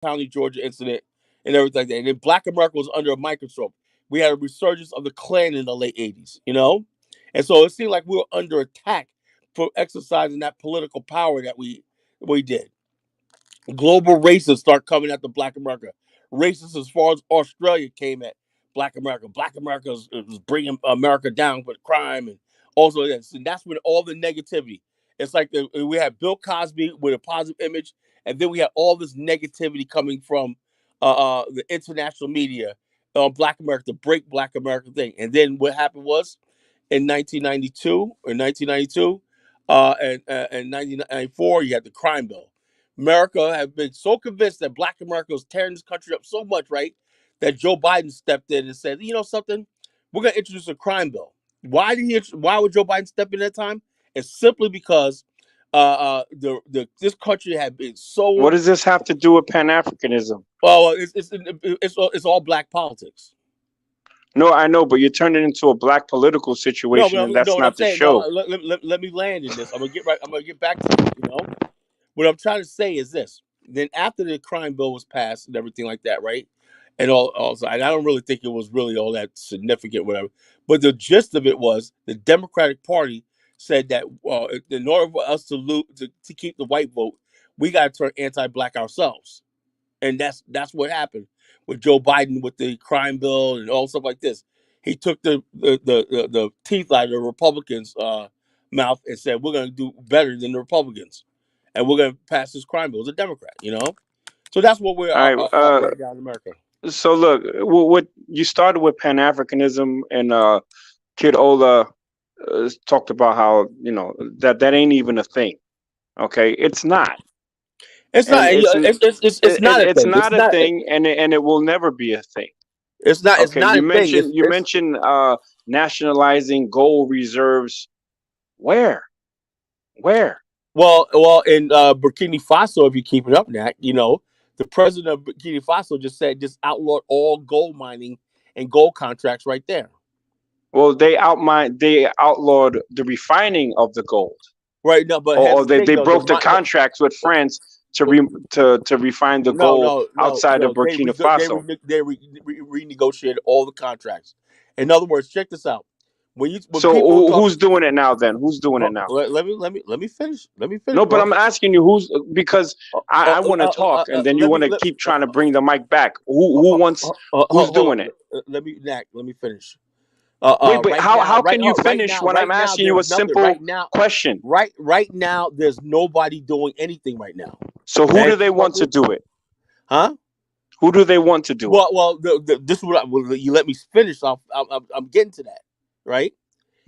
County, Georgia incident and everything like that. And then Black America was under a microscope. We had a resurgence of the Klan in the late 80s, you know? And so it seemed like we were under attack for exercising that political power that we did. Global racists start coming at the Black America. Racists as far as Australia came at Black America. Black America was bringing America down with crime and also this. And that's when all the negativity. It's like we had Bill Cosby with a positive image, and then we had all this negativity coming from the international media on Black America to break Black America thing. And then what happened was in 1992 and 1994, you had the crime bill. America have been so convinced that Black America was tearing this country up so much, right, that Joe Biden stepped in and said, "You know something? We're going to introduce a crime bill." Why would Joe Biden step in that time? It's simply because this country had been What so does this have to do with Pan Africanism? well. It's all black politics. No, I know, but you're turning it into a black political No, situation, and but no. that's What I'm not the saying, no. show. Let me land in this. I'm gonna get right. I'm gonna get back to it. You know. What I'm trying to say is this. Then after the crime bill was passed and everything like that, right? And also, and I don't really think it was really all that significant, whatever. But the gist of it was the Democratic Party said that in order for us to keep the white vote, we got to turn anti-black ourselves, and that's what happened with Joe Biden with the crime bill and all stuff like this. He took the teeth out of the Republicans' mouth and said, "We're going to do better than the Republicans, and we're going to pass this crime bill as a Democrat." You know, so that's what we're All right. at right now in America. So look, what you started with Pan Africanism, and Kid Ola talked about how that ain't even a thing. Okay, it's not, It's and not. It's not a it's thing. It's not a not. thing, and it will never be a thing. It's not. It's Okay, not you a thing. mentioned you mentioned nationalizing gold reserves. Where? Where? Well, in Burkina Faso, if you keep it up, Nat, the president of Burkina Faso just said just outlawed all gold mining and gold contracts right there. Well, they outlawed the refining of the gold, Right now, but here's or the they thing though. broke the contracts with France to refine the No, gold no, no, outside of no. Burkina Faso. Renegotiated all the contracts. In other words, check this out. When So people talk, who's doing it now? Then who's doing it now? let me finish. Let me finish, No, but bro. I'm asking you who's, because I want to talk, and then you Let me want to let, keep trying to bring the mic back. Who wants? Who's hold on. doing it? Let me finish. Wait, but Right now, how can you finish when I'm right now, asking you a there's nothing. simple question? Right now, there's nobody doing anything right now. So who Okay, do they want to do it? huh? Who do they want to do it? Well, this is what you let me finish. I'm getting to that, right?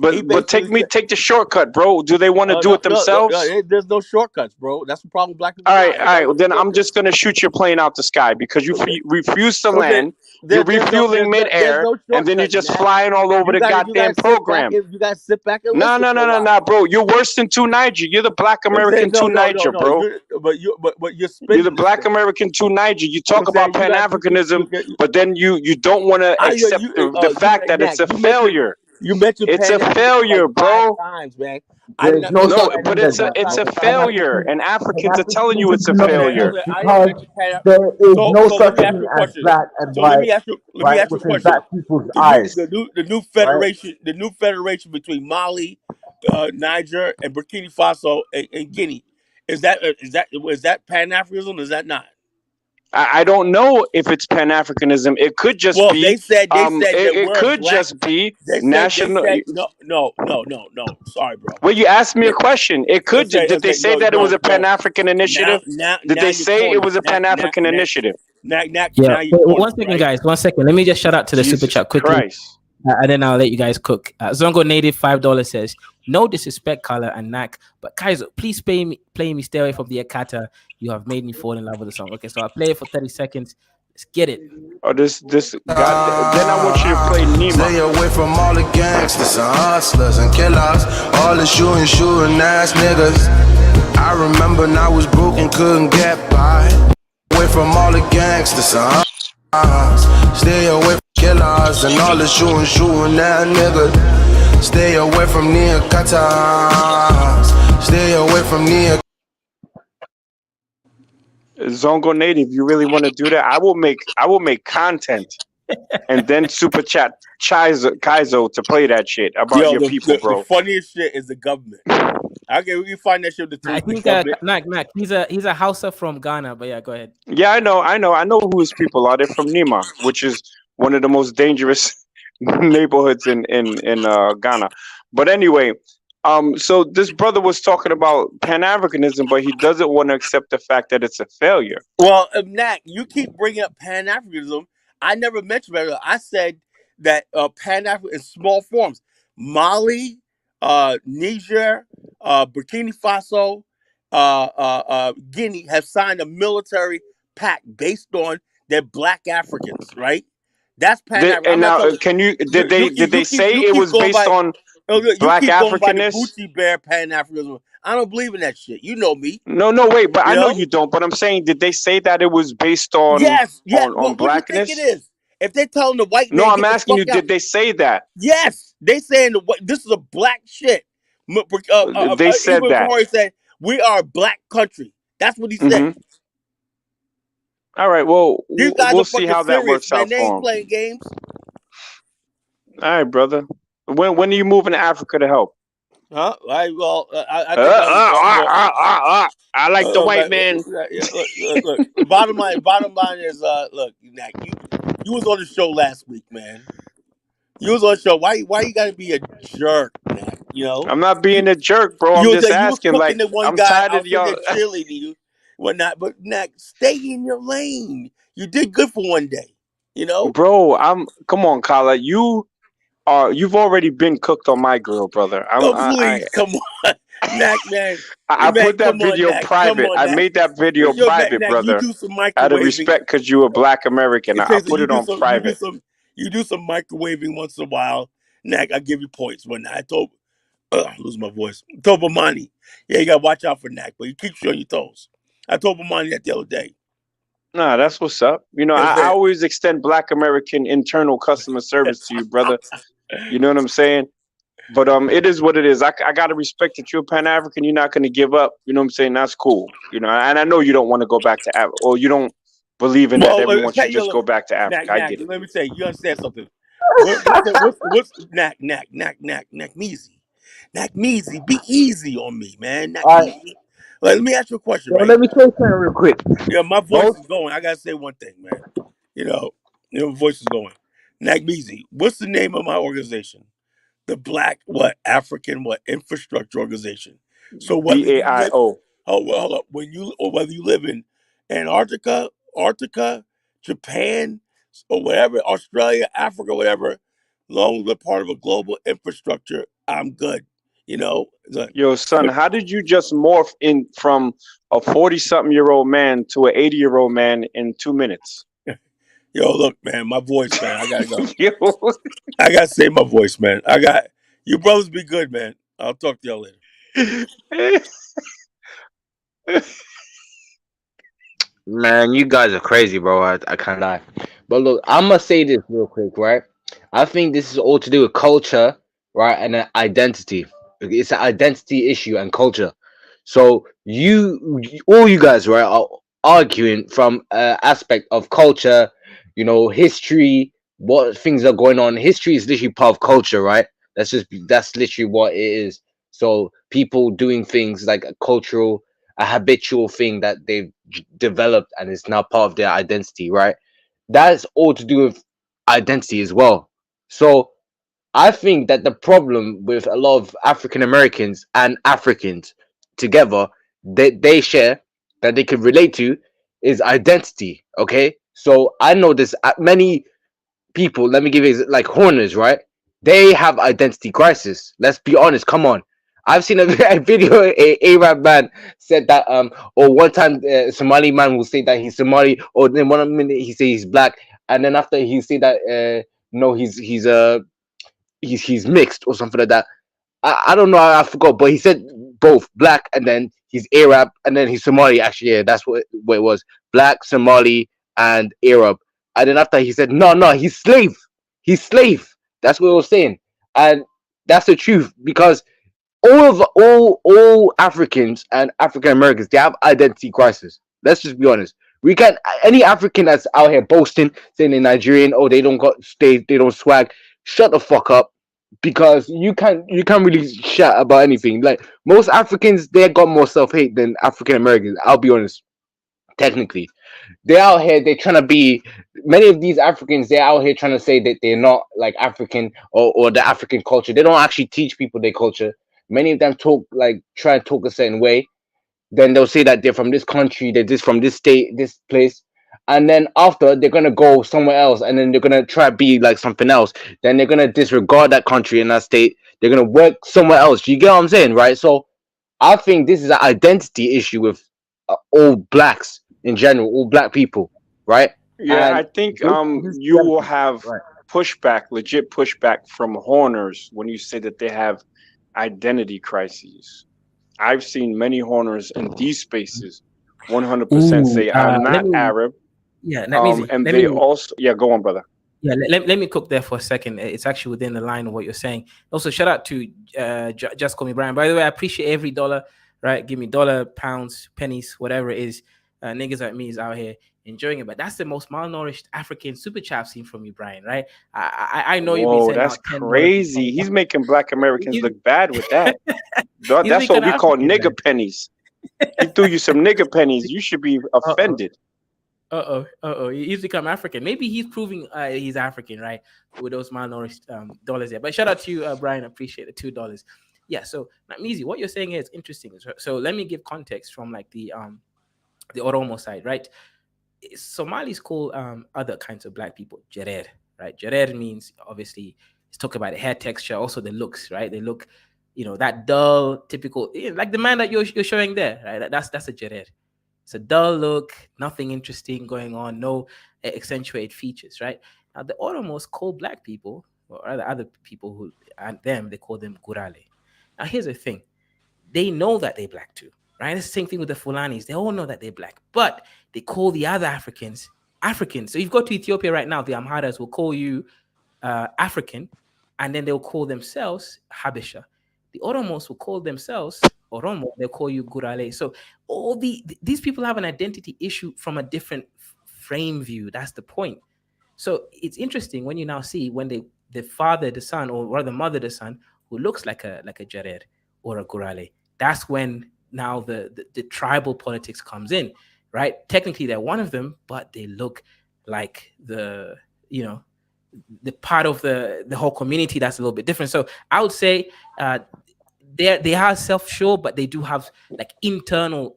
He But basically said, take the shortcut, bro. Do they want to do no, it themselves? there's no shortcuts, bro. That's the problem black people All right, got. all right. Then I'm just gonna shoot your plane out the sky because you Okay, refuse to okay. land. You're refueling There's midair, no and then you're shortcuts, just Nat. flying all over the You goddamn gotta sit back program. and you gotta sit back and No, listen no, for no, a no, while. no, bro. You're worse than Two Niger. You're the Black I'm saying American Two Niger, no. bro. But you're You're the spinning this Black thing. American Two Niger. You I'm talk about saying Pan Africanism, but then you don't want to accept the fact that it's a failure. you mentioned It's a Pan Africanism like failure, five bro. times, man. I did There's not no mention No, such Pan but thing as Africanism that, it's five a bro. times. failure, and Africans are telling you it's Pan-Africanism a cannot failure. exist I didn't because mention Pan. there is no So let such me ask thing you a as question. black and So let white, me ask right, you a within question. black people's eyes, The new right? federation, between Mali, Niger, and Burkina Faso and Guinea, is that Pan Africanism? Is that not? I don't know if it's Pan Africanism. It could just Well, be they said that it we're could black. just be They national. said no. Sorry, bro. Well, you asked me a They, question. It could. Did they okay, say that it was a Pan no. African initiative? Did Now they you're say it corny. was a Pan African initiative? Yeah. Now you're Wait, corny, one second, right? guys. 1 second. Let me just shout out to the super Jesus chat quickly, Christ. and then I'll let you guys cook. Zongo Native $5 says, "No disrespect, color and knack, but Kaiser, please play me. Stay away from the Akata. You have made me fall in love with the song." Okay, so I'll play it for 30 seconds. Let's get it. Oh, this God. Then I want you to play Nima. Stay away from all the gangsters and hustlers and killers, all the shooting ass niggas. I remember when I was broke and couldn't get by. Away from all the gangsters and hustlers. Stay away from killers and all the shooting ass niggas. Stay away from near katas. Stay away from near. Zongo Native, you really want to do that? I will make content and then super chat Kaizo to play that shit about Yo, your people, the bro. funniest shit is the government. Okay, we can find that shit with I the think government. Nak, he's a Hausa from Ghana, but yeah, go ahead. Yeah, I know who his people are. They're from Nima, which is one of the most dangerous neighborhoods in Ghana. But anyway, so this brother was talking about Pan Africanism, but he doesn't want to accept the fact that it's a failure. Well, Nat, you keep bringing up Pan Africanism. I never mentioned that. I said that Pan African in small forms, Mali, Niger, Burkina Faso, Guinea have signed a military pact based on their black Africans. Right? That's Pan African. And I'm not now, talking. can you did they say You it keep was going based by. on You Black keep going by the Africanness? Gucci Bear Pan Africanism. I don't believe in that shit. You know me. No, no, wait, but You I know know. you don't. But I'm saying, did they say that it was based on Yes, yes. Well, what do you think it blackness? is? If they're telling the white No, man I'm get the asking fuck you, out, did they say that? yes, they saying this is a black shit. They said Even that. Corey said we are a black country. That's what he said. Hmm. All right. Well, These guys we'll are see fucking how that serious, works man. out They ain't for him. playing games. All right, brother. When are you moving to Africa to help? Huh? I think I'm. I like the white man. Look. Bottom line is, look, Nat, you was on the show last week, man. You was on the show. Why you gotta be a jerk, Nat? You know, I'm not you being a jerk, bro. I'm you was just there, you was asking. cooking Like, the one I'm guy tired of out sitting y'all. there cheerleading you, whatnot. But Nat, stay in your lane. You did good for one day. You know. Bro, come on, Kala. You've already been cooked on my grill, brother. Oh please, come on, Nat, man. I Man, put that come on, video Nat. Come private. on, I Nat. made that video Yo, private, Nat, you brother. do some Out of microwaving. respect, because you a black American. I Taser, put it on private. you do some microwaving once in a while. Nat, I give you points. But I told lose my voice. I told Bomani, yeah, you gotta watch out for Nat, but you keep you on your toes. I told Bomani that the other day. Nah, that's what's up. You know, You know I what always extend black American internal customer service to you, brother. I'm You know what I'm saying? But it is what it is. I gotta respect that you're Pan African. You're not gonna give up. You know what I'm saying? That's cool. You know, and I know you don't want to go back to Africa, or you don't believe in that well, everyone should just go look, back to Africa. I Nat, get it. let me say, you understand something. What's Knack Measy? Knack Measy, be easy on me, man. Knack All right, Measy. Like, let me ask you a question, so right? let me say something real quick. Yeah, my voice Most is going. I gotta say one thing, man. You know, my voice is going. Knack Measy, what's the name of my organization? The Black African Infrastructure Organization. So whether you live, BAIO. hold up, whether you live in Antarctica, Japan, or whatever, Australia, Africa, whatever, long as we're part of a global infrastructure, I'm good. You know, Yo, son, how did you just morph in from a 40-something-year-old man to an 80-year-old man in 2 minutes? yo, look, man, my voice, man, I gotta go. Yo. I gotta save my voice, man. You brothers be good, man. I'll talk to y'all later. man, you guys are crazy, bro. I can't lie. But look, I'm gonna say this real quick, right? I think this is all to do with culture, right, and identity. It's an identity issue and culture. So all you guys, right, are arguing from aspect of culture, history, what things are going on. History is literally part of culture, right? That's literally what it is. So people doing things like a habitual thing that they've developed and it's now part of their identity, right? That's all to do with identity as well. So I think that the problem with a lot of African Americans and Africans together that they share, that they can relate to, is identity. Okay, so I know this many people. Let me give you like Horners, right? They have identity crisis. Let's be honest. Come on. I've seen a video. A Arab man said that or one time Somali man will say that he's Somali, or then one minute he say he's black, and then after he say that no, he's mixed or something like that. I don't know. I forgot, but he said both black and then he's Arab and then he's Somali. Actually, yeah, that's what it was: black, Somali, and Arab. And then after he said, no, he's slave. He's slave. That's what I was saying, and that's the truth because all Africans and African Americans, they have identity crisis. Let's just be honest. We can any African that's out here boasting, saying they're Nigerian, oh they don't got they don't swag. Shut the fuck up, because you can't really chat about anything. Like most Africans, they got more self hate than African Americans. I'll be honest. Technically, they're out here. They're trying to be. Many of these Africans, they're out here trying to say that they're not like African or the African culture. They don't actually teach people their culture. Many of them talk like try and talk a certain way, then they'll say that they're from this country, they're just from this state, this place. And then after they're gonna go somewhere else and then they're gonna try to be like something else. Then they're gonna disregard that country and that state. They're gonna work somewhere else. You get what I'm saying, right? So I think this is an identity issue with all blacks in general, all black people, right? Yeah, I And think this you will have right. pushback, legit pushback from Horners when you say that they have identity crises. I've seen many Horners in these spaces 100% Ooh, say I'm let not me Arab. let me And let they me also, yeah, go on, brother. Yeah, let me cook there for a second. It's actually within the line of what you're saying. Also, shout out to Just Call Me Brian. By the way, I appreciate every dollar, right? Give me dollar, pounds, pennies, whatever it is. Niggas like me is out here enjoying it. But that's the most malnourished African super chat I've seen from you, Brian, right? I know you've been Whoa, sending that's out $10 and crazy. He's $20. making black Americans He's, look bad with that. he's That's what making we call African, nigger man. pennies. He threw you some nigger pennies. You should be Uh-oh. offended. He's become African. Maybe he's proving he's African, right? With those malnourished dollars there. But shout out to you, Brian. Appreciate the $2. Yeah. So, Namizi, what you're saying here is interesting. So let me give context from like the Oromo side, right? Somalis call other kinds of black people Jerer, right? Jerer means obviously it's talking about the hair texture, also the looks, right? They look, that dull, typical, like the man that you're showing there, right? That's a Jerer. It's a dull look, nothing interesting going on, no accentuated features, right? Now the Oromos call black people, or other people who and them, they call them Gurale. Now here's the thing: they know that they're black too, right? It's the same thing with the Fulanis. They all know that they're black, but they call the other Africans Africans. So if you go to Ethiopia right now, the Amharas will call you African, and then they'll call themselves Habesha. The Oromos will call themselves Oromo. They'll call you Gurale. So these people have an identity issue from a different frame view. That's the point. So it's interesting when you now see when the father, the son, or rather the mother, the son, who looks like a Jared or a Gurale. That's when now the tribal politics comes in, right? Technically, they're one of them, but they look like the part of the whole community that's a little bit different. So I would say they are self-sure, but they do have like internal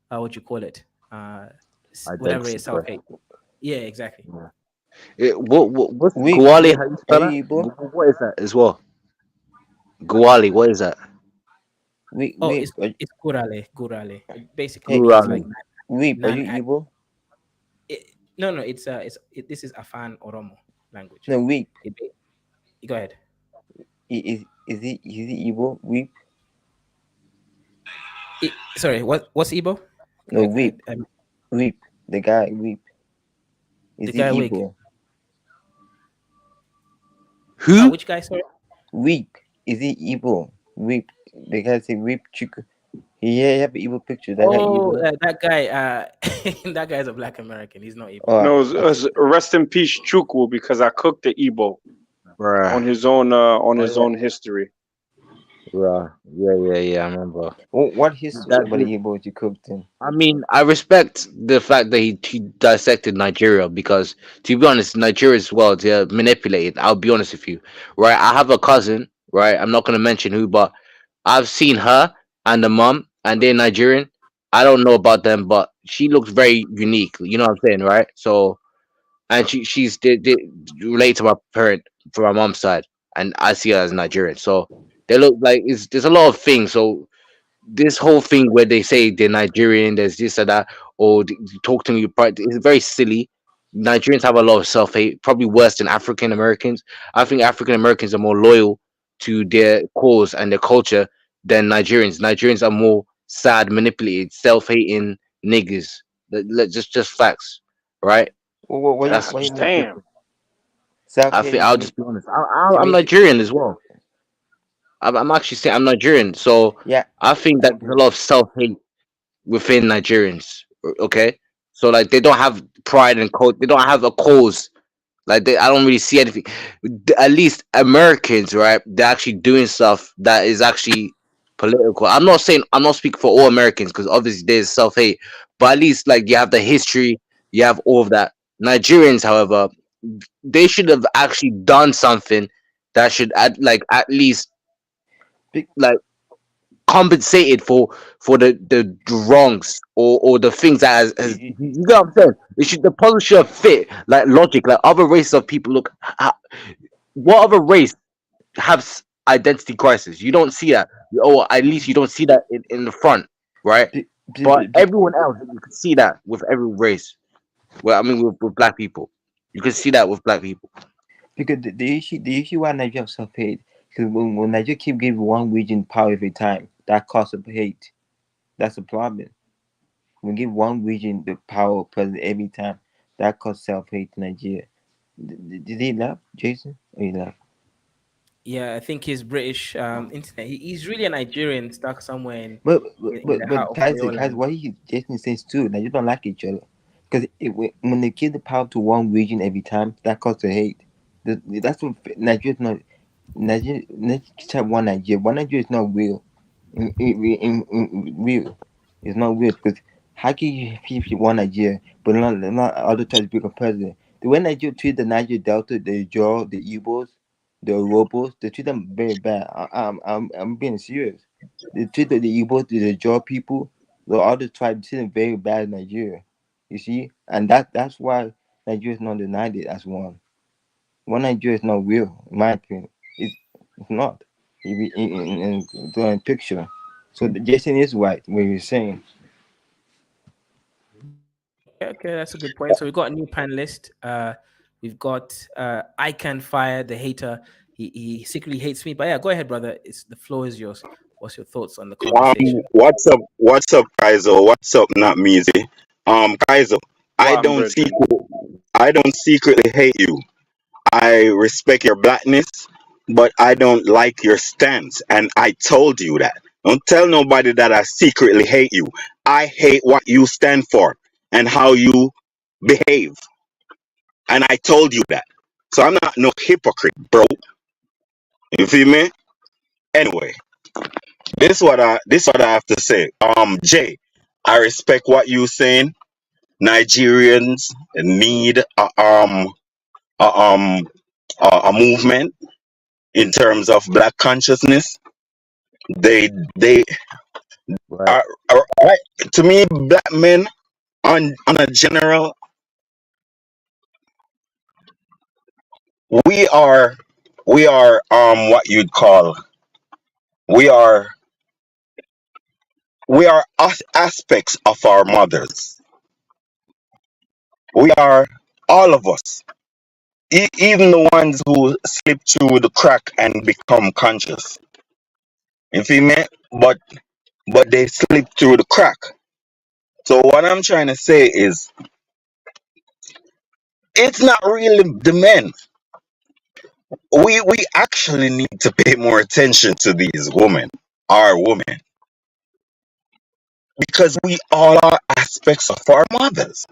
what you call it, whatever Identity it's self-hate. crisis. Yeah, exactly. Yeah. What's Weep, Guali? weep. How you Are spell you that? Igbo? What is that as well? Guali, what is that? Weep, Oh, weep. it's Gurale. It basically Hey, means like Gurali. weep. Are non. you Igbo? No, this is Afan Oromo language. No, weep. Go ahead. Is he Igbo? Weep. Sorry, what's Igbo? No, weep. Weep. The guy, weep. The Is guy he wig. Igbo? Who? Which guy? Sorry. Weep. Is he Igbo? Weep. The guy say weep chicken. He have an Igbo picture. That guy Oh, Igbo. that guy. That guy is a Black American. He's not Igbo. No, Okay. rest in peace, Chukwu, because I cooked the Igbo Bruh. on Oh his yeah. own history. Bruh. Yeah. I remember. What history That about the Igbo you cooked in? I mean, I respect the fact that he dissected Nigeria because, to be honest, Nigeria as well, they're manipulated. I'll be honest with you, right? I have a cousin, right? I'm not going to mention who, but I've seen her and the mom, and they're Nigerian. I don't know about them, but she looks very unique. You know what I'm saying, right? So, and she's they related to my parent from my mom's side, and I see her as Nigerian. So they look like there's a lot of things. So this whole thing where they say they're Nigerian, there's this or that, or talk to me, it's very silly. Nigerians have a lot of self hate, probably worse than African Americans. I think African Americans are more loyal to their cause and their culture than Nigerians. Nigerians are more sad, manipulated, self hating niggas. Just facts, right? That's Why you just make it Damn. South I think I'll Haiti? just be honest. You I'm make it. Nigerian as well. I'm actually saying I'm Nigerian, so Yeah, I think I that there's a agree. lot of self hate within Nigerians, Okay, so like they don't have pride and code. They don't have a cause. Like I don't really see anything. At least Americans, right? They're actually doing stuff that is actually political. I'm not speaking for all Americans because obviously there's self hate, but at least like you have the history, you have all of that. Nigerians, however, they should have actually done something that should at least Be- like compensated for the wrongs or the things that has y- you get what I'm saying? It should the policy should fit like logic, like other races of people. Look, what other race have identity crisis? You don't see that, or at least you don't see that in the front, right? be- be- But be- be- everyone else, you can see that with every race. Well, I mean, with black people, you can see that with black people. because the issue why Nigeria have self-hate, because when Nigeria keep giving one region power every time, that causes hate. That's the problem. When we give one region the power of president every time, that causes self-hate in Nigeria. Did he laugh, Jason? Or he laugh? Yeah, I think his British internet. He's really a Nigerian stuck somewhere But in the heart of Oyo guys, land. what Jason says too, Nigeria don't like each other. Because when they give the power to one region every time, that causes hate. That's what Nigeria's not. Nigeria have one Nigeria. One Nigeria is not real. Real, it's not real because how can you keep one Nigeria but not other tries to become president? The way Nigeria treat the Niger Delta, the Jaw, the Igbos, the Robos, they treat them very bad. I'm being serious. They treat the Igbos, the Jaw people, the other tribes treat them very bad in Nigeria. You see, and that's why Nigeria is not united as one. One Nigeria is not real, in my opinion. It's not. In drawing picture. So Jason is right what he's saying. Okay, that's a good point. So we've got a new panelist. We've got I Can Fire the hater. He secretly hates me. But yeah, go ahead, brother. The floor is yours. What's your thoughts on the conversation? What's up? What's up, Kaizo? What's up, not Measy? Kaizo, I One don't brethren. secretly, I don't secretly hate you. I respect your blackness, but I don't like your stance, and I told you that. Don't tell nobody that I secretly hate you. I hate what you stand for and how you behave, and I told you that. So I'm not no hypocrite, bro. You feel me? Anyway, this what I have to say. Jay, I respect what you saying. Nigerians need a, um a movement in terms of black consciousness. They Right. are right. To me, black men on a general, we are what you'd call, we are aspects of our mothers. We are all of us. Even the ones who slip through the crack and become conscious. You feel me? But they slip through the crack. So what I'm trying to say is, it's not really the men. We actually need to pay more attention to these women, our women, because we all are aspects of our mothers.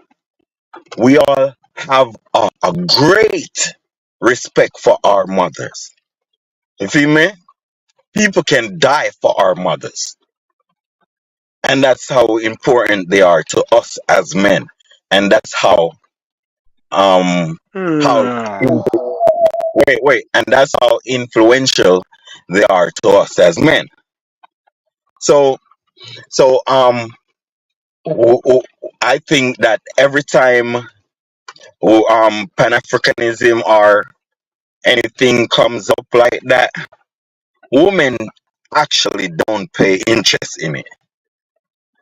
We all have a great respect for our mothers. You feel me? People can die for our mothers. And that's how important they are to us as men. And that's um how Hmm. and that's how influential they are to us as men. So so w- w- I think that every time Pan-Africanism or anything comes up like that, women actually don't pay interest in it.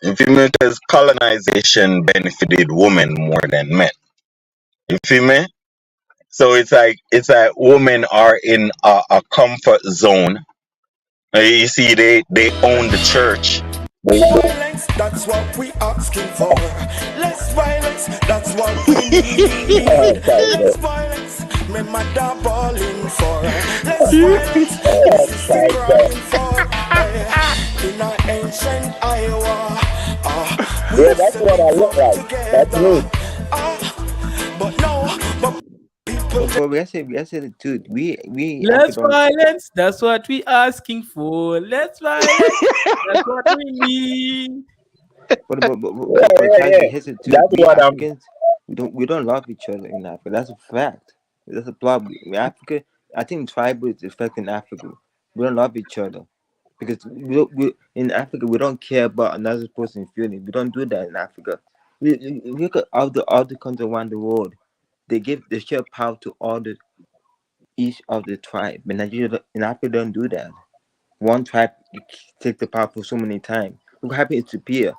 You feel me? Because colonization benefited women more than men. You feel me? So it's like women are in a comfort zone. You see, they own the church. They, Violence, that's what we asking for. Less violence, that's what we need. Less violence, my mother balling for. Less violence, my sister crying for. In our ancient Iowa, Yeah, that's what I look like. That's me. But no, but people But we are saying the truth. We Less African. violence. That's what we asking for. Less violence. That's what we need. Yeah, yeah, Guys, yeah. here's the truth. That's We what I'm. Africans, we don't love each other in Africa. That's a fact. That's a problem. In Africa, I think tribal is affecting Africa. We don't love each other because we in Africa we don't care about another person's feeling. We don't do that in Africa. We look at all the countries around the world. They share power to all the each of the tribe. But Nigeria in Africa don't do that. One tribe take the power for so many times. Look what happened in Ethiopia.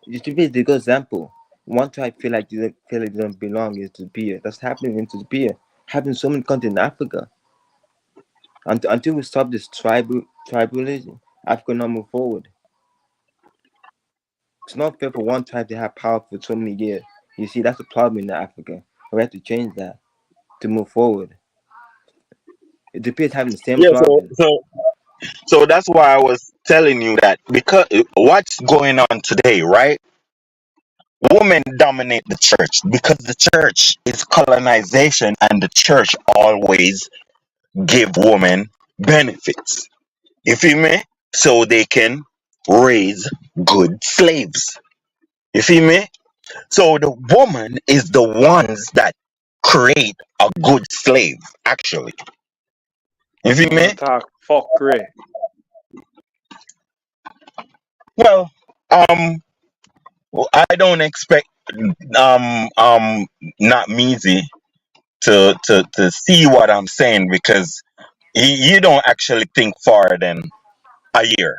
Ethiopia is a good example. One tribe feel like they don't belong in Ethiopia. That's happening in Ethiopia. Happening in so many countries in Africa. Until we stop this tribalism, Africa not move forward. It's not fair for one tribe to have power for so many years. You see, that's a problem in Africa. We have to change that to move forward. Ethiopia is having the same Yeah, so problem. so so that's why I was telling you that because what's going on today, right? Women dominate the church because the church is colonization, and the church always give women benefits. You feel me? So they can raise good slaves. You feel me? So the woman is the ones that create a good slave, actually. You feel me? Talk fuck Ray. Well, I don't expect not Measy to see what I'm saying because you don't actually think farther than a year.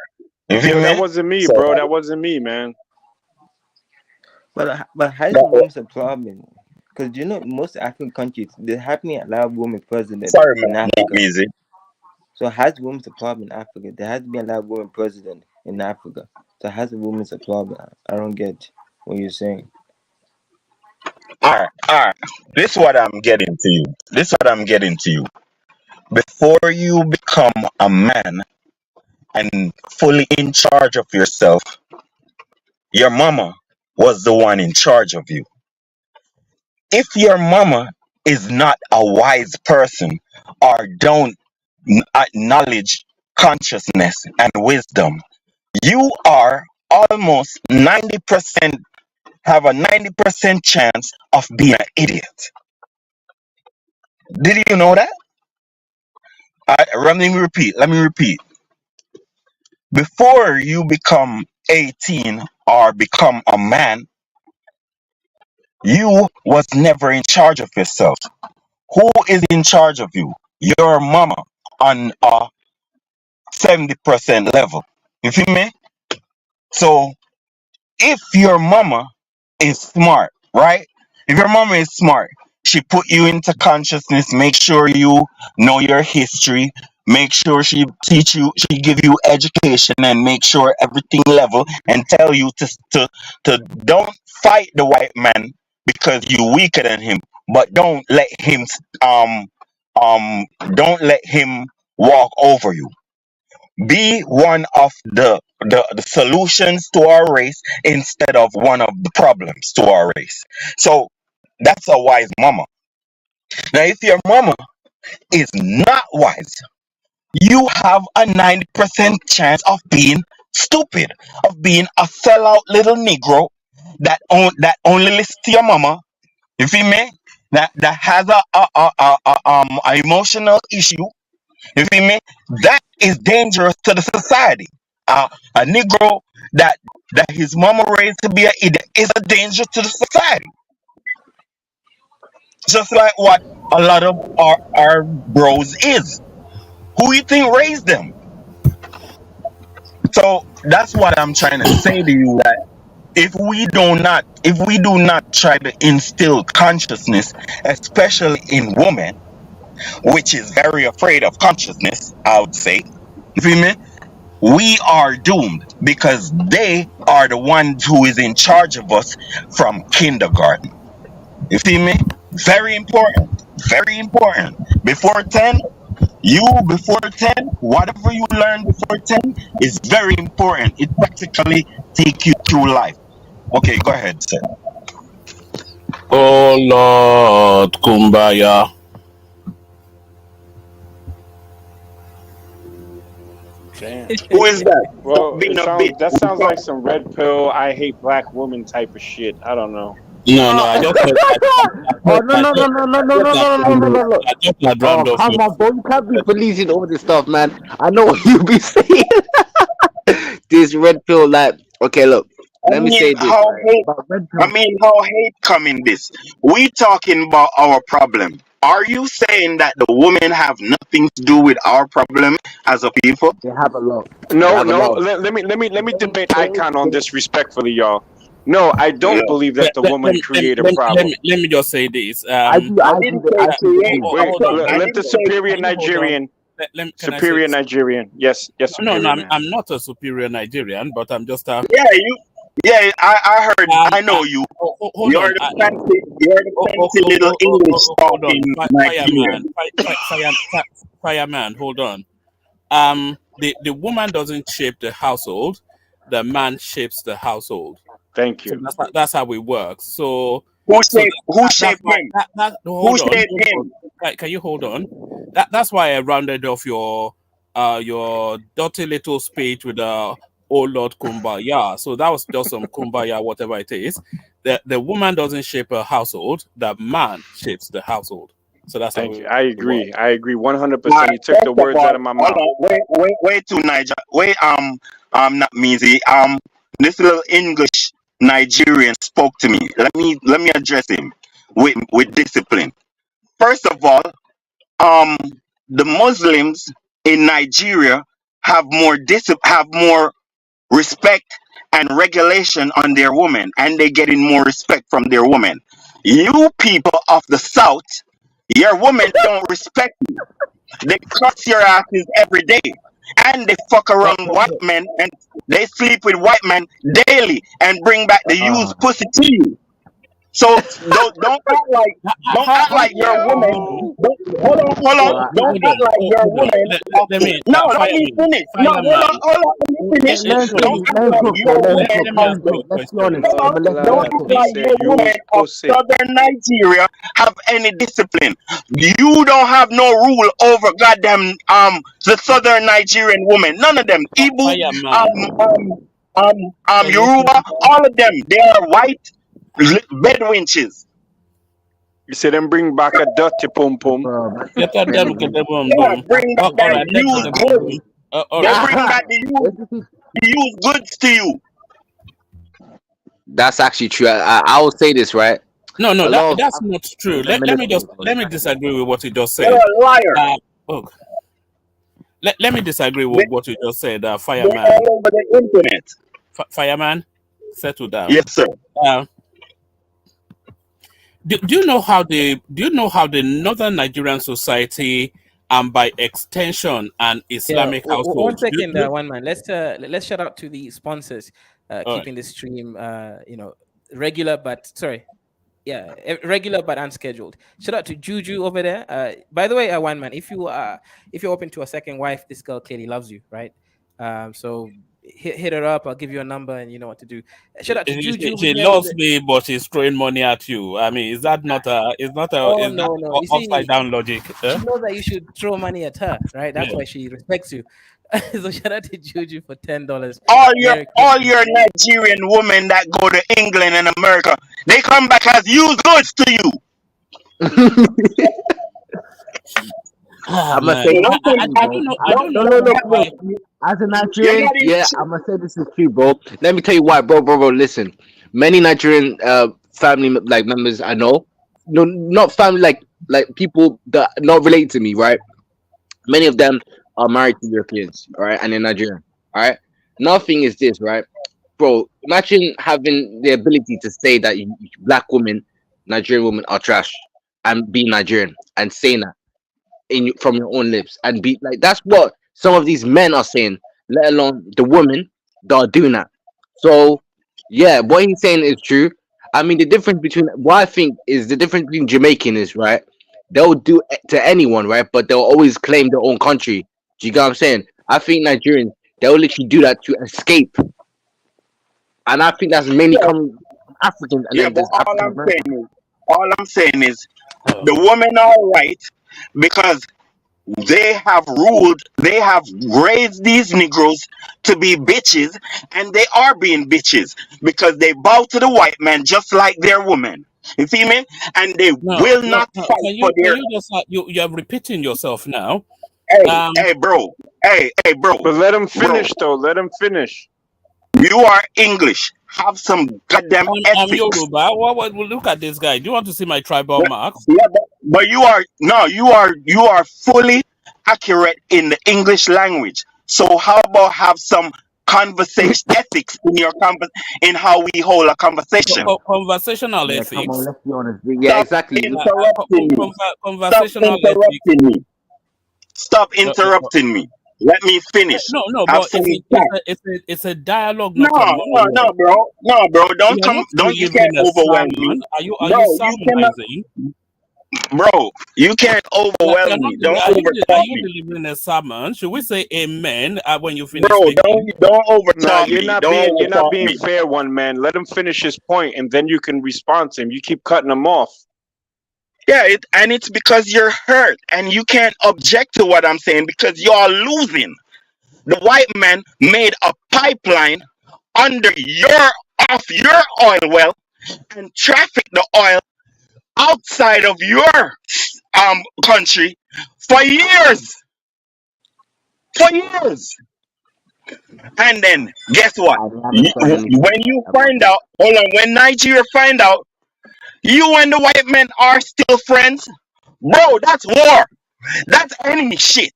You feel Yo, that me? wasn't me, So bro. That wasn't me, man. But how is the that, women's a problem? Because most African countries they're having a lot of women president sorry, in not Africa. Measy. So how's women's a problem in Africa? There has to be a lot of women president in Africa. So how's the women's a problem? I don't get what you're saying. All right. This is what I'm getting to you. This is what I'm getting to you. Before you become a man and fully in charge of yourself, your mama was the one in charge of you. If your mama is not a wise person or don't acknowledge consciousness and wisdom, you are almost 90% have a 90% chance of being an idiot. Did you know that? Let me repeat. Before you become 18 or become a man, you was never in charge of yourself. Who is in charge of you? Your mama on a 70% level. You feel me? So if your mama is smart, right? If your mama is smart, she put you into consciousness, make sure you know your history, make sure she give you education and make sure everything level and tell you to don't fight the white man because you weaker than him, but um um don't let him walk over you. Be one of the solutions to our race instead of one of the problems to our race. So that's a wise mama. Now, if your mama is not wise, you have a 90% chance of being stupid, of being a sellout little Negro that only listens to your mama. You feel me? That has a emotional issue. You feel me? That is dangerous to the society. A Negro that his mama raised to be an idiot is a danger to the society. Just like what a lot of our bros is. Who you think raised them? So that's what I'm trying to say to you that if we do not try to instill consciousness, especially in women, which is very afraid of consciousness, I would say. You feel me? We are doomed because they are the ones who is in charge of us from kindergarten. You feel me? Very important. Very important. Before 10, before 10, whatever you learn before 10 is very important. It practically take you through life. Okay, go ahead, sir. Oh Lord, Kumbaya. Damn. Who is that? Stop Well, being a bitch. that sounds like some red pill. I hate black women type of shit. I don't know. No, I just said Oh no no no no no no no no no no no no! I just not Oh round off come you. on, bro! You can't be policing all this stuff, man. I know what you be saying. This red pill, like, okay, look. I Let me mean, say this, how right? hate? About red I pill, mean, how hate come in this? We talking about our problem. Are you saying that the women have nothing to do with our problem as a people? they have a lot. They No, have a no. lot. Let me debate Icon on this respectfully, y'all. No, I Yeah. don't believe that Let, the let, let, woman me, let, me, create a let, me, let problem. me let me just say this. I didn't say I see the create. thing. Wait, Hold on. let the I didn't say. superior Can you hold on? Nigerian, Can I say superior this? Nigerian. Yes, yes, No, superior man. I'm not a superior Nigerian, but I'm just a. Yeah, you. Yeah, I heard. I Uh, know you. hold You're on. the fancy. You're the fancy little English Hold on. talking Fireman, Nigerian. fireman, hold on. The woman doesn't shape the household, the man shapes the household. Thank So you. that's how it works. So Who so shaped? Who that's shaped why him? no, Who hold on, shaped him? Right, can you hold on? That's why I rounded off your dirty little speech with oh Lord Kumbaya. So that was just some Kumbaya, whatever it is. The woman doesn't shape her household, the man shapes the household. So that's how Thank you. it I works. agree. I agree All 100%. right. You took the First of words out all, of my hold mouth. on. Wait, to Niger. Wait, not Measy. This little English Nigerian spoke to me. Let me address him with discipline. First of all, um, the Muslims in Nigeria have more respect and regulation on their women, and they're getting more respect from their women. You people of the South, your women don't respect you. They cuss your asses every day. And they fuck But, around but, white but men and they sleep with white men daily and bring back the used Ah, pussy to you. So don't act how like your woman. hold on. Hold on. bro, Don't Hold act on, like your hold on. woman. Let me No, let me fireman, finish. No, fireman. hold on. Let me finish. Look, Don't act let him like cook, your man. Let him woman cook. let me Let of him ask you cook. a Let's be question. honest. hold on. Let's be Don't honest. Blood. act He like said your woman use of pussy. southern Nigeria have any discipline. You don't have no rule over goddamn the southern Nigerian woman. None of them. Ibu, Fireman, um, um, can you hold Yoruba, on? all of them. They are white bedwenches. You said them bring back a dirty pum pum. Bro, that's Let them get the boom Yeah, boom. bring back All that right, let's get used the boom goods. boom. All They right. bring back the used goods to you. That's actually true. I will say this, right? No, A lot of that's not true. in the Let me military, just bro, let they me had it. disagree with what you just You're said. a liar. Oh, let me disagree They, with what you just said. they're Fireman, all over the internet. fireman, settle down. Yes, sir. Uh, do you know how the northern Nigerian society and by extension an Yeah, Islamic one household? second, one man. Let's shout out to the sponsors, All right. keeping this stream, regular, but sorry, yeah, regular but unscheduled. Shout out to Juju over there. By the way, one man, if you're open to a second wife, this girl clearly loves you, right? So hit her up. I'll give you a number, and you know what to do. Shout out to Juju over She there with loves the. me, but she's throwing money at you. I mean, Oh is that no, no. You upside see, down logic? she knows that you should throw money at her, right? That's Yeah. why she respects you. So shout out to Juju for $10. All your Merry all Christmas. your Nigerian women that go to England and America, they come back as used goods to you. Ah I'm gonna say man, this is Nothing. true, I bro. don't know. I Don't don't No, know no, don't no, how, act bro. why. like As a you're Nigerian, not even. yeah, I'm gonna say this is true, bro. Let me tell you why, bro. Listen, many Nigerian family like members I know, no, not family, like people that not related to me, right? Many of them are married to Europeans, all right, and they're Nigerian, all right. Nothing is this, right, bro? Imagine having the ability to say that black women, Nigerian women are trash, and be Nigerian and saying that from your own lips and be like that's what some of these men are saying, let alone the women that are doing that. So yeah, what he's saying is true. I mean, the difference between what I think is the difference between Jamaican is right. They'll do it to anyone, right? But they'll always claim their own country. Do you get what I'm saying? I think Nigerians they'll literally do that to escape. and I think that's mainly Yeah, coming from Africans, and yeah, then but there's African Americans. all I'm saying is Oh. the women are right because they have raised these Negroes to be bitches, and they are being bitches because they bow to the white man just like their women. You see me? And they No, will no, not no. fight for Can their. you just you're repeating yourself now? Hey, Um, hey, bro. Hey, bro. But let him Bro, finish though. Let him finish. you are English. Have some goddamn I'm ethics. Yoruba. Well, look at this guy. Do you want to see my tribal marks? Yeah, but you are no, you are fully accurate in the English language. So how about have some conversation ethics in your in how we hold a conversation? Conversational Yeah, come on, ethics. let's be honest. Yeah, Stop exactly. interrupting me. Stop Conversational ethics. interrupting me. Stop No, interrupting me. Let me finish. no, Have but some it's a dialogue, no, not a no, monologue. no, bro. No, bro. You are not You can't delivering a overwhelm me. sermon. Are you Bro, you cannot sermonizing? bro, you can't overwhelm me. Don't Are overtalk you me. delivering a sermon? Should we say amen when you finish Bro, speaking? don't Nah, overtalk me. Don't you're not overtalk being me. fair, one man. Let him finish his point, and then you can respond to him. You keep cutting him off. Yeah, and it's because you're hurt and you can't object to what I'm saying because you're losing. The white man made a pipeline under off your oil well and traffic the oil outside of your country for years. For years. And then guess what? They haven't said anything When you about find that. out, hold on, when Nigeria find out you and the white men are still friends, bro, that's war. That's enemy shit.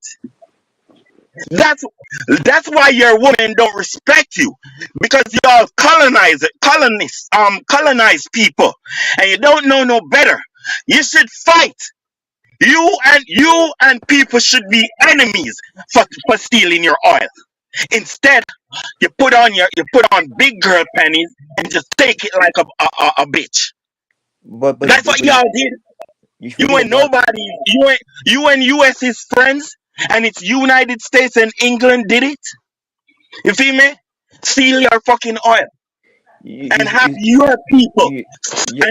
That's that's why your women don't respect you because y'all colonize people, and you don't know no better. You should fight. You and people should be enemies for stealing your oil. Instead, you put on big girl panties and just take it like a bitch. That's what But y'all did. you You forget ain't one. nobody. You and US is friends, and it's United States and England did it. You feel me? Steal your fucking oil You and you have you, your people you, you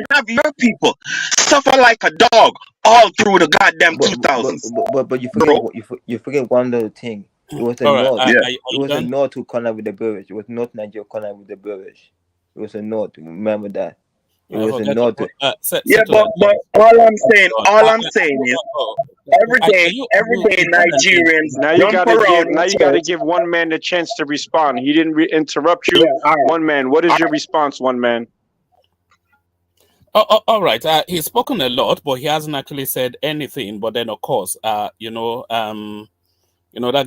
suffer like a dog all through the goddamn 2000s, but you forget bro. what you forget one little thing. It was the All right. North. Yeah. Are It you was the done? North who connected with the British. It was North Nigeria connected with the British. It was the North. Remember that. It was the Forget it. North. Yeah, Settle that but down. all I'm saying is every day You done again? Nigerians Now you jump gotta around give. in Now you gotta church. give one man the chance to respond. He didn't interrupt Yeah, you. all right. One man. What is your response, one man? All right. He's spoken a lot, but he hasn't actually said anything. But then, of course, that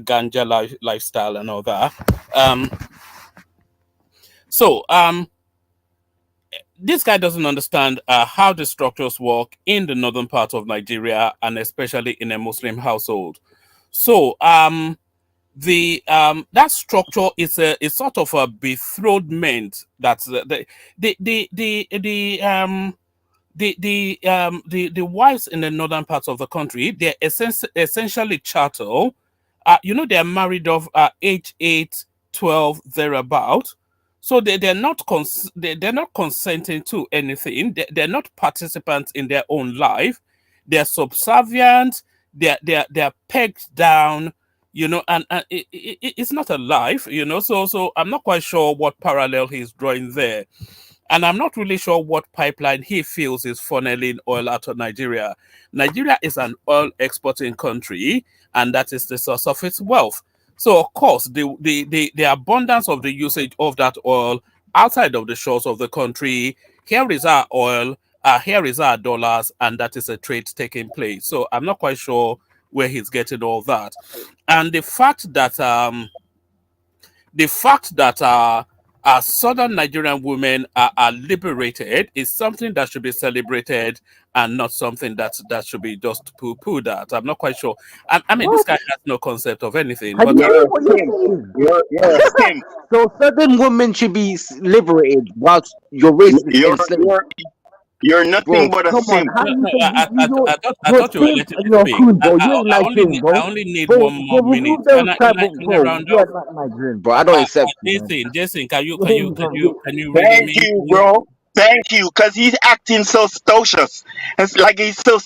ganja lifestyle and all that. Um, so this guy doesn't understand how the structures work in the northern part of Nigeria and especially in a Muslim household. So the that structure is sort of a betrothment that's the wives in the northern parts of the country, they're essentially chattel. They're married off age 8, 12, thereabout. So they're not consenting to anything. They're not participants in their own life. They're subservient. They're pegged down. And it's not a life. So I'm not quite sure what parallel he's drawing there. And I'm not really sure what pipeline he feels is funneling oil out of Nigeria. Nigeria is an oil exporting country, and that is the source of its wealth. So, of course, the abundance of the usage of that oil outside of the shores of the country, here is our oil, here is our dollars, and that is a trade taking place. So, I'm not quite sure where he's getting all that. And the fact that southern Nigerian women are liberated is something that should be celebrated and not something that should be just poo-pooed at. I'm not quite sure. I mean, this What? guy has no concept of anything. Have But you You're heard a what you're simp. saying? You're a simp. So certain women should be liberated whilst your race is You're enslaved. you're You're Bro, nothing but a come on. simp. How No, you no, can I you're thought you were simp letting and me you're speak. cool, bro. You ain't Nigerian, I bro. only need Bro, one more minute. remove those tribal, Can I bro. round You up? are not Nigerian, bro. I don't accept you, man. Jason, You ain't from here. can you read Thank me? you, bro. Thank you, cause he's acting so stocious. It's like he's so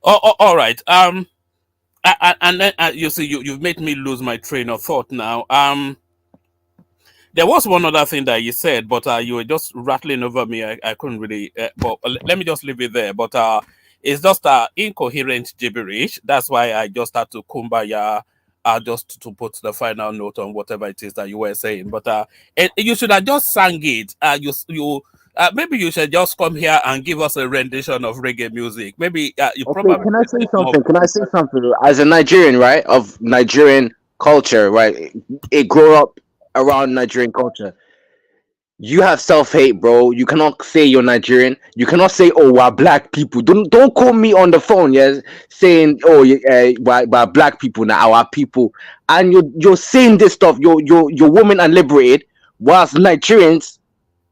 All right. And then you see, you've made me lose my train of thought now. There was one other thing that you said, but you were just rattling over me. I couldn't really. But let me just leave it there. But it's just incoherent gibberish. That's why I just had to kumbaya, just to put the final note on whatever it is that you were saying. But you should have just sang it. Maybe you should just come here and give us a rendition of reggae music. Maybe you Okay, probably can I say get more. something? Can I say something? As a Nigerian, right, of Nigerian culture, right, it grew up around Nigerian culture. You have self hate, bro. You cannot say you're Nigerian. You cannot say, "Oh, we're black people." Don't call me on the phone, yes, saying, "Oh, we're black people now, our people," and you're saying this stuff. You're women and liberated, whilst Nigerians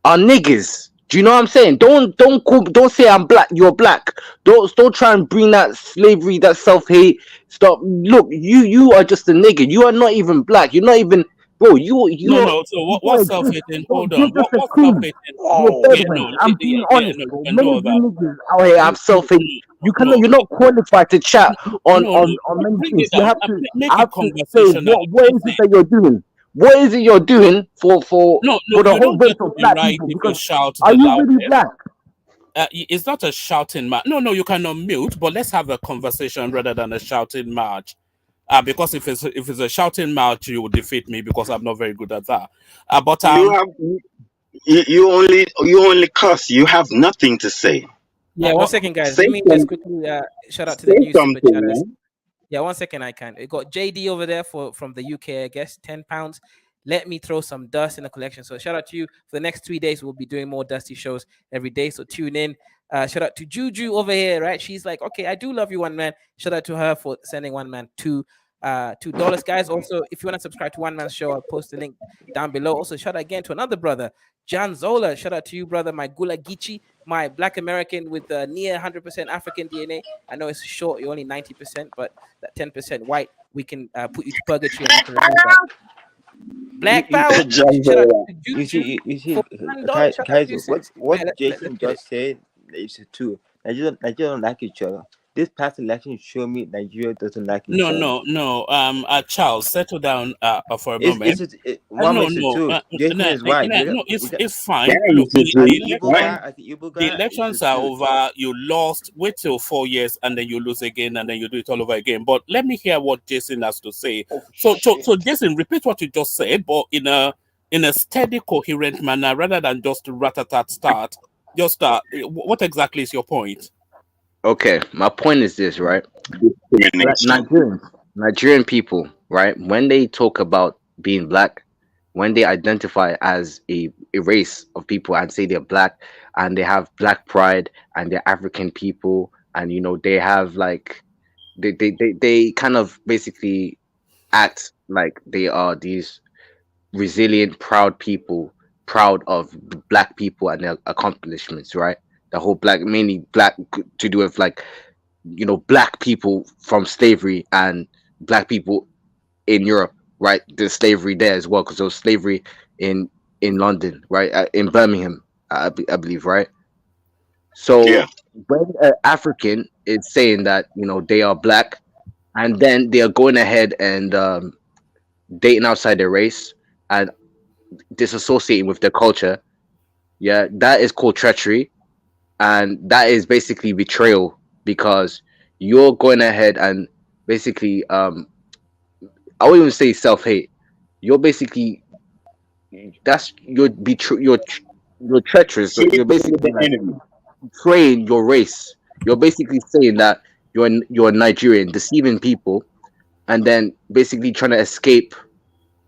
are niggas. Do you know what I'm saying? Don't say I'm black. You're black. Don't try and bring that slavery, that self hate stuff. Look, you are just a nigga. You are not even black. You're not even, bro. No, no. So You what don't self exist. hating? Bro, Hold you're on. just a What self cream. hating? You're Yeah, no, bedouin. I'm being honest, no, bro. Many no, of you that. niggas out here have self hate. You cannot. No, You're not qualified to chat no. on many Bring things. it You down. have to. Make I it have to say conversational. what is it that you're doing? What is it you're doing for No, for the you whole don't race get to of be black right people? if you Because shout are the you really loudest. black? It's not a shouting match. No, you cannot mute, but let's have a conversation rather than a shouting match. Because if it's a shouting match, you will defeat me because I'm not very good at that. But You have you only cuss. You have nothing to say. Yeah, one what, second, guys. Say Let me just some, quickly shout out to the say new super something, chatters. man. Yeah, one second, I can. We got JD over there from the UK, I guess, £10. Let me throw some dust in the collection. So shout out to you. For the next 3 days, we'll be doing more Dusty shows every day. So tune in. Shout out to Juju over here, right? She's like, okay, I do love you, one man. Shout out to her for sending one man $2, guys. Also, if you want to subscribe to One Man's Show, I'll post the link down below. Also, shout out again to another brother, John Zola. Shout out to you, brother, my Gula Gichi, my Black American with near 100% African DNA. I know it's short, you're only 90%, but that 10% white, we can put you to purgatory and you can remove that. You, Black you, power. John Shout out Boy. to you see, Juju for $1. Shout out to guys, you, what sis. what Yeah, let's Jason get it. just said is true. Nigeria don't like each other. This past election showed me Nigeria doesn't like each other. No. Charles, settle down for a It's moment. it's it, one No, minute is no, true. Jason is right. no. We got It's fine. Damn, Look, this as is the Igbo right. guy, the it's the elections are truth. over. You lost. Wait till 4 years, and then you lose again, and then you do it all over again. But let me hear what Jason has to say. Oh So shit. Jason, repeat what you just said, but in a steady, coherent manner, rather than just rat-a-tat start. Just what exactly is your point? Okay, my point is this, right? Discrimination. Nigerian people, right? When they talk about being black, when they identify as a race of people and say they're black and they have black pride and they're African people and they have like they kind of basically act like they are these resilient, proud people, proud of the black people and their accomplishments, right? The whole black, mainly black, to do with like black people from slavery and black people in Europe, right? There's slavery there as well because there was slavery in London, right? In Birmingham, I believe, right? Yeah. So when an African is saying that they are black, and then they are going ahead and dating outside their race and disassociating with their culture, yeah, that is called treachery, and that is basically betrayal because you're going ahead and basically I won't even say self hate. You're basically that's you're treacherous. So you're Sleeping with basically the like enemy. betraying your race. You're basically saying that you're Nigerian, deceiving people, and then basically trying to escape,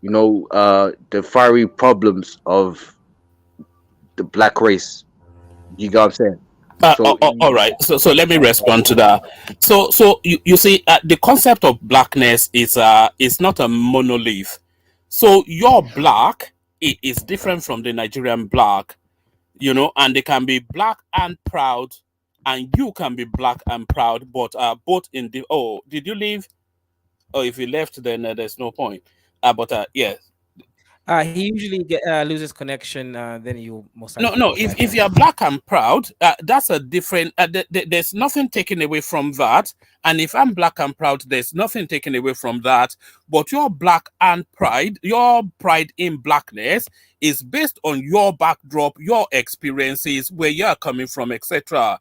the fiery problems of the black race. You get what I'm saying? So All right. So let me respond to that. So you see, the concept of blackness is not a monolith. So your black is different from the Nigerian black. and they can be black and proud, and you can be black and proud, but both in the. Oh, did you leave? Oh, if you left, then there's no point. But yeah, He usually loses connection. Then you most no, likely no. go back If in. you're black and proud, that's a different. There's nothing taken away from that. And if I'm black and proud, there's nothing taken away from that. But your pride in blackness is based on your backdrop, your experiences, where you're coming from, etc.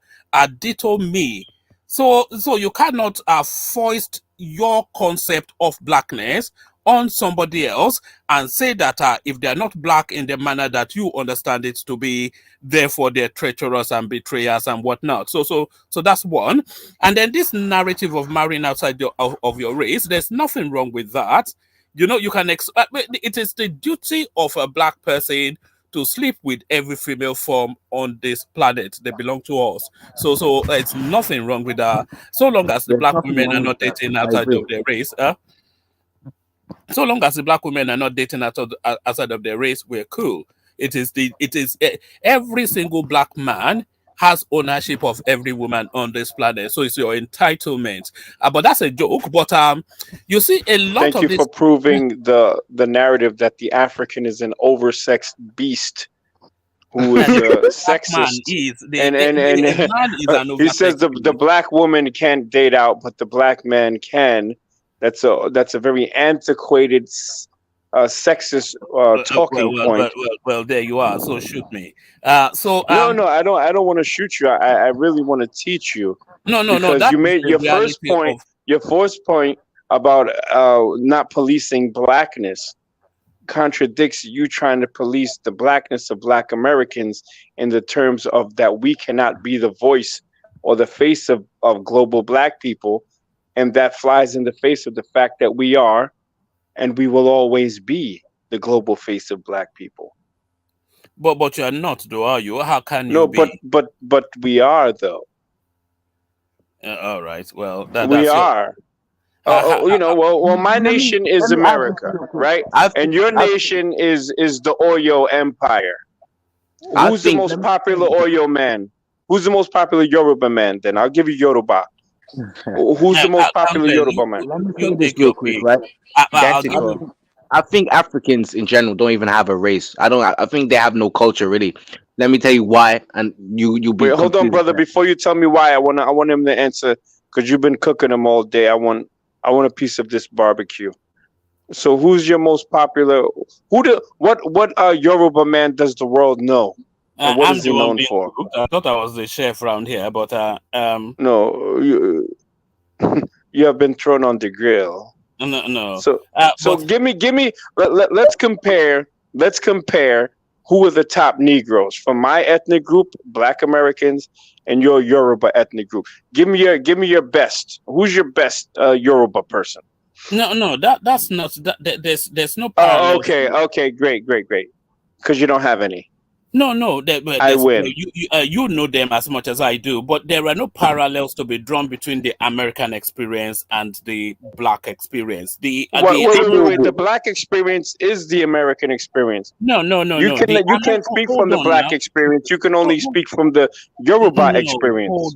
Ditto me. So you cannot foist your concept of blackness on somebody else and say that if they are not black in the manner that you understand it to be, therefore they're treacherous and betrayers and whatnot. So that's one. And then this narrative of marrying outside of your race, there's nothing wrong with that. You can it is the duty of a black person to sleep with every female form on this planet. They belong to us. So it's nothing wrong with that. So long as the There's black nothing women are wrong with not that. dating I outside agree. of their race, so long as the black women are not dating outside of their race, we're cool. Every single black man has ownership of every woman on this planet, so it's your entitlement. But that's a joke. But you see a lot Thank of you for this. proving the narrative that the African is an oversexed beast who is The black man sexist, is and a man is an he says oversex the being. black woman can't date out, but the black man can. That's a very antiquated, sexist talking point. Well, there you are. So shoot me. So No, no, I don't want to shoot you. I really want to teach you no. because That you is made the reality of. your first point about not policing blackness contradicts you trying to police the blackness of black Americans in the terms of that we cannot be the voice or the face of global black people. And that flies in the face of the fact that we are and we will always be the global face of black people. But you are not, though, are you? How can you No, but be? but but we are though. All right. Well, We that's your. are. Ha, ha, Well, my Let me nation is let me add this America, real quick. right? I And think your I think nation is the Oyo Empire. I Who's the think most let me popular say Oyo man? Who's the most popular Yoruba man? Then I'll give you Yoruba. this. Who's the most popular Tamsin, Yoruba man? Let me you say this take real your quick, pick. right? I'll give I you. Identical. think I think Africans in general don't even have a race. I don't. I think they have no culture really. Let me tell you why, and you'll be Wait, hold on, confused. brother. Before you tell me why, I want him to answer because you've been cooking him all day. I want a piece of this barbecue. So who's your most popular? What Yoruba man does the world know, and what I'm is he the one known being for? cooked. I thought I was the chef around here, but No, you have been thrown on the grill. no. So so But give me let's compare who are the top Negroes from my ethnic group, Black Americans, and your Yoruba ethnic group. Give me your best. Who's your best Yoruba person? no. That's not. There's no Oh, parallels. okay, great. Because you don't have any. No. But I there's win. you know them as much as I do, but there are no parallels to be drawn between the American experience and the black experience. Wait, The wait, wait, wait, American. wait. The Black experience is the American experience. You No. can The you can't American. speak from Hold the on Black now. experience. You can only Hold, speak from the Yoruba No, experience.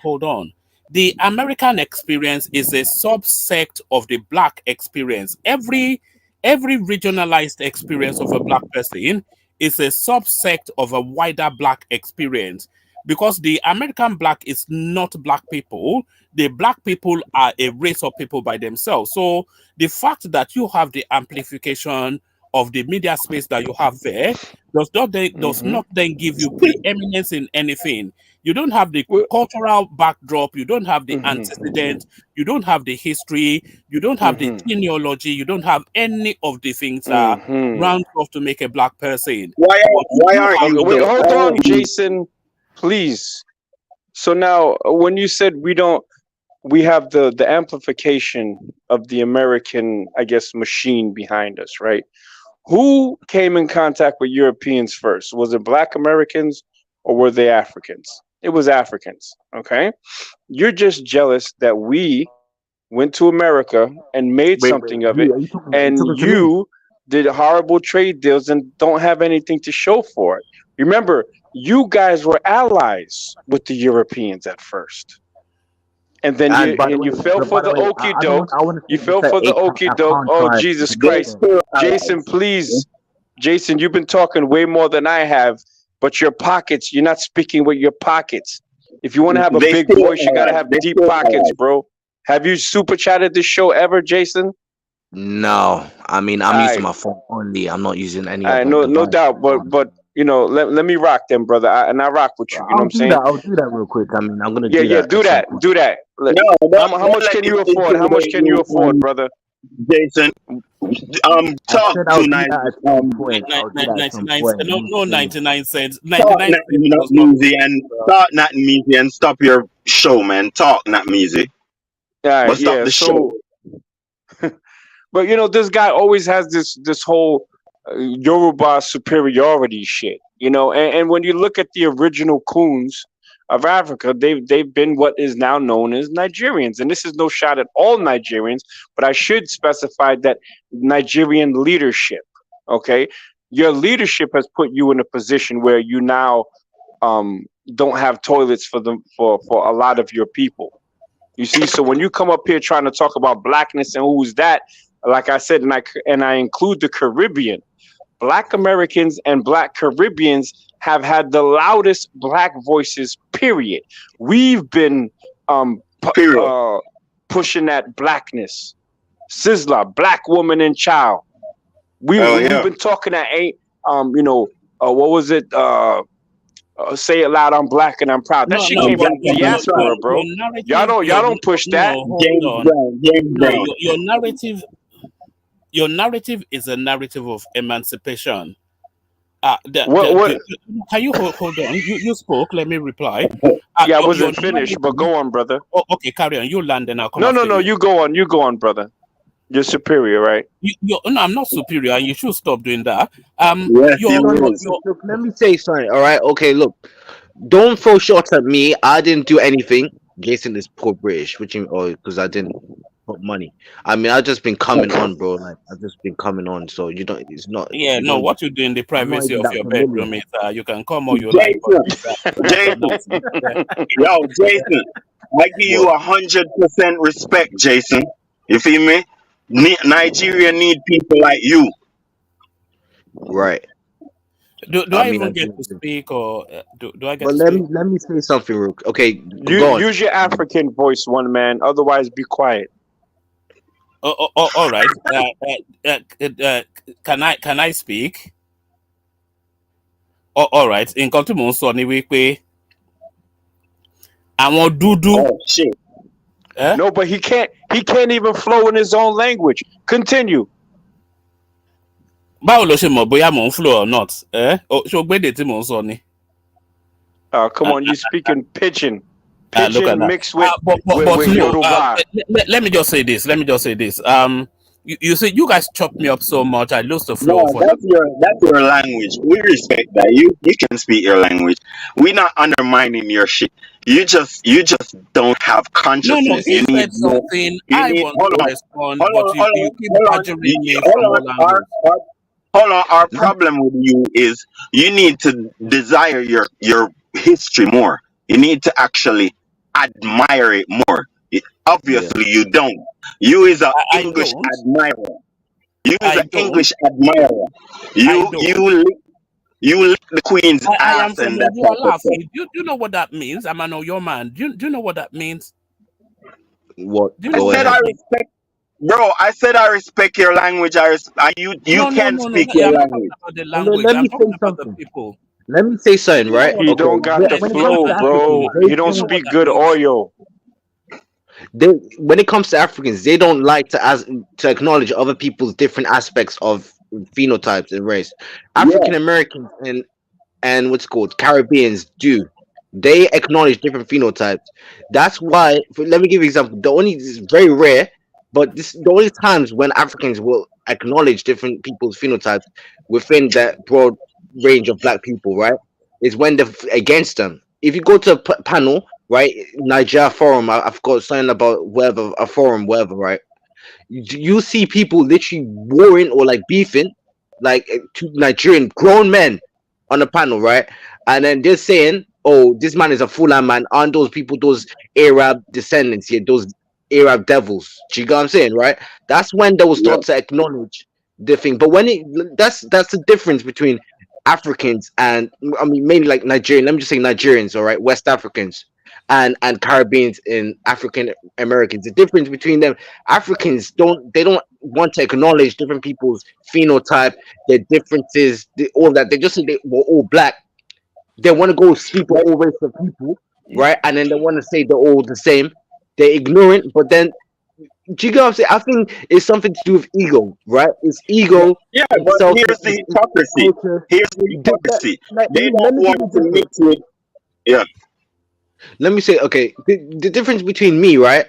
hold on. The American experience is a subsect of the black experience. Every regionalized experience of a black person is a subsect of a wider black experience. Because the American black is not black people, the black people are a race of people by themselves. So the fact that you have the amplification of the media space that you have there does Mm-hmm. not then give you preeminence in anything. You don't have the cultural backdrop, you don't have the Mm-hmm. antecedent, you don't have the history, you don't have the Mm-hmm. genealogy, you don't have any of the things that Mm-hmm. round off to make a black person. Why But why you aren't have you Wait, the hold on, only Jason, please. So now, when you said we have the amplification of the American, I guess, machine behind us, right? Who came in contact with Europeans first? Was it Black Americans or were they Africans? It was Africans. Okay, you're just jealous that we went to America and made Wait, something of it, you are you and talking to me? you did horrible trade deals and don't have anything to show for it. Remember, you guys were allies with the Europeans at first, and then And by the way, you fell for the okie I don't want. doke. I want to You say this fell that for the okie a doke. Oh contrast. Jesus They Christ, still Jason, allies. please, Jason, you've been talking way more than I have, but your pockets, you're not speaking with your pockets. If you want to have a They big still voice, you got to allies. have They deep still pockets, allies. bro. Have you super chatted this show ever, Jason? No, I mean I'm using I my phone only. I'm not using any I other no device. doubt, but let me rock them, brother. And I rock with you. You know what I'll I'm do that. saying? I'll do that real quick. I mean, I'm gonna Yeah, do yeah. that Do at some that. point. Do that. No, How don't much let can him you afford? How much intimidate can you you, afford, brother? Jason. I Talk said I'll do tonight. that at some point. I'll do that at some 99 point. no, Let me no finish. 99 cents. Talk 99 nothing, cents not does not easy, and talk nothing easy, and stop your show, man. Talk not easy, All right. but stop Yeah. the show. So, but this guy always has this whole Yoruba superiority shit. And when you look at the original coons of Africa, they've been what is now known as Nigerians, and this is no shot at all Nigerians, but I should specify that Nigerian leadership. Okay, your leadership has put you in a position where you now don't have toilets for a lot of your people. You see, so when you come up here trying to talk about blackness and who's that, like I said, and I include the Caribbean, Black Americans and Black Caribbeans have had the loudest Black voices. Period. We've been Period. pushing that blackness. Sizzla, Black woman and child. Oh We've yeah. been talking that ain't what was it? Say it loud, I'm black and I'm proud. That no shit no came but from the Exactly. That's right. diaspora, bro. your Y'all narrative don't your y'all don't push that. no hold James on Brown. James no Brown. your narrative is a narrative of emancipation. What? Can you hold on? You spoke. Let me reply. Yeah, I Your wasn't finished, but narrative. go on, brother. Oh, okay, carry on. You land, and I'll come No, no, after no. you. You go on. You go on, brother. You're superior, right? No, I'm not superior, and you should stop doing that. Yes, he Your Son, your is. your look, let me say something. All right. Okay. Look. Don't throw shots at me. I didn't do anything. Jason is poor British, which because I didn't put money. I mean, I've just been coming on, bro. Like I've just been coming on. So you don't. It's not. yeah. You No, don't. what you do in the I'm not privacy even of that your familiar. bedroom is you can come all you like, but Jason. that's not Jason. nice. Yeah. Yo, Jason. I give you What? 100% respect, Jason. You feel me? Nigeria need people like you. Right. Do I I mean, I even get do. to speak, or do I get But to let speak? me say something. Okay. You Go on. use your African voice, one man. Otherwise, be quiet. All right. Can I speak? All right. Nǹkan tí mò ń sọ ni wípé àwọn dúdú. Oh shit. No, but he can't. He can't even flow in his own language. Continue. Báwo ló ṣe mọ̀ bóyá mò ń flow or not? Ṣé o gbédè tí mò ń sọ ni? Come on, you speaking pidgin, Look at pidgin that. mixed with But no. Yoruba. Let me just say this. You see, you guys chop me up so much. I lose the flow No, for that. that's your language. We respect that. You can speak your language. We're not undermining your shit. You just don't have No. consciousness. He You need said more. something. You I need want hold to on, respond, hold but on, hold you on, keep hold on, badgering me from hold on. all angles. Hold on. Our problem with you is you need to desire your history more. You need to actually admire it more. Yeah. Obviously, you don't. You is an I English don't. admirer. You is I an don't. English admirer. I You don't. you lick, you lick the queen's I am ass from and that type of stuff. Oyoalafi. Do you know what that means? I'm an Oyo man. Do you know what that means? What? Do you I know Go what said that ahead. I means? respect, bro. I said I respect your language. You can No. speak I'm your not talking language. about the And then language. let I'm me talking say about the something. people. Let me say something. Do you know Right. what He Okay. don't got the When it comes flow, to bro. Africans, He Do don't you know what speak that good means? Oyo. they when it comes to Africans, they don't like to acknowledge other people's different aspects of phenotypes and race. Yeah, African Americans and what's it called Caribbeans do. They acknowledge different phenotypes. That's why. Let me give you an example. The only It's very rare, but this the only times when Africans will acknowledge different people's phenotypes within that broad range of black people, right? Is when they're against them. If you go to a panel, right, Niger forum, I've got something about whatever a forum, whatever, right? You see people literally warring or like beefing, like two Nigerian grown men. on the panel, right? And then they're saying, "Oh, this man is a Fulham man. Aren't those people those Arab descendants here? Those Arab devils?" Do you get what I'm saying, right? That's when they will Yeah. start to acknowledge the thing. But when it that's the difference between Africans and I mean mainly like Nigerian. Let me just say Nigerians, all right, West Africans. And Caribbeans and African Americans. The difference between them, Africans don't want to acknowledge different people's phenotype, their differences, all that. They just say they were all black. They want to go sleep with all race of people, right? And then they want to say they're all the same. They're ignorant, but then do you get what I'm saying? I think it's something to do with ego, right? It's Yeah. ego, Yeah, it's but here's the selfishness, it's hypocrisy. culture. Here's the hypocrisy. Like, They let don't me give want you to a difference. mix with. Yeah. Let me say, okay, the difference between me, right,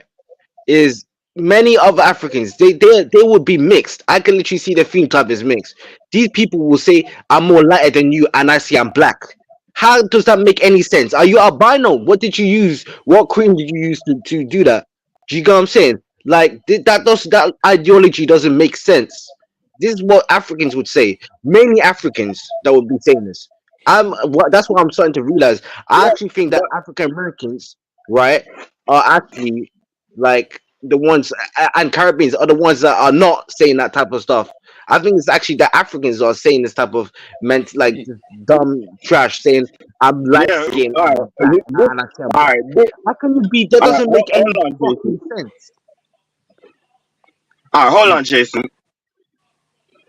is many other Africans, they would be mixed. I can literally see their phenotype is mixed. These people will say, I'm more lighter than you, and I see I'm black. How does that make any sense? Are you albino? What did you use? What cream did you use to do that? Do you get what I'm saying? Like that ideology doesn't make sense. This is what Africans would say. Mainly Africans that would be saying this. That's what I'm starting to realize. I Yeah. actually think that But African Americans, right, are actually like the ones and Caribbeans are the ones that are not saying that type of stuff. I think it's actually the Africans are saying this type of like Y- this dumb trash, saying I'm light yeah. skinned All and right. I'm black and I say I'm All black. right. This, How can you be? That all right. doesn't make any Hold on, fucking Jason. sense. All right. Hold on, Jason.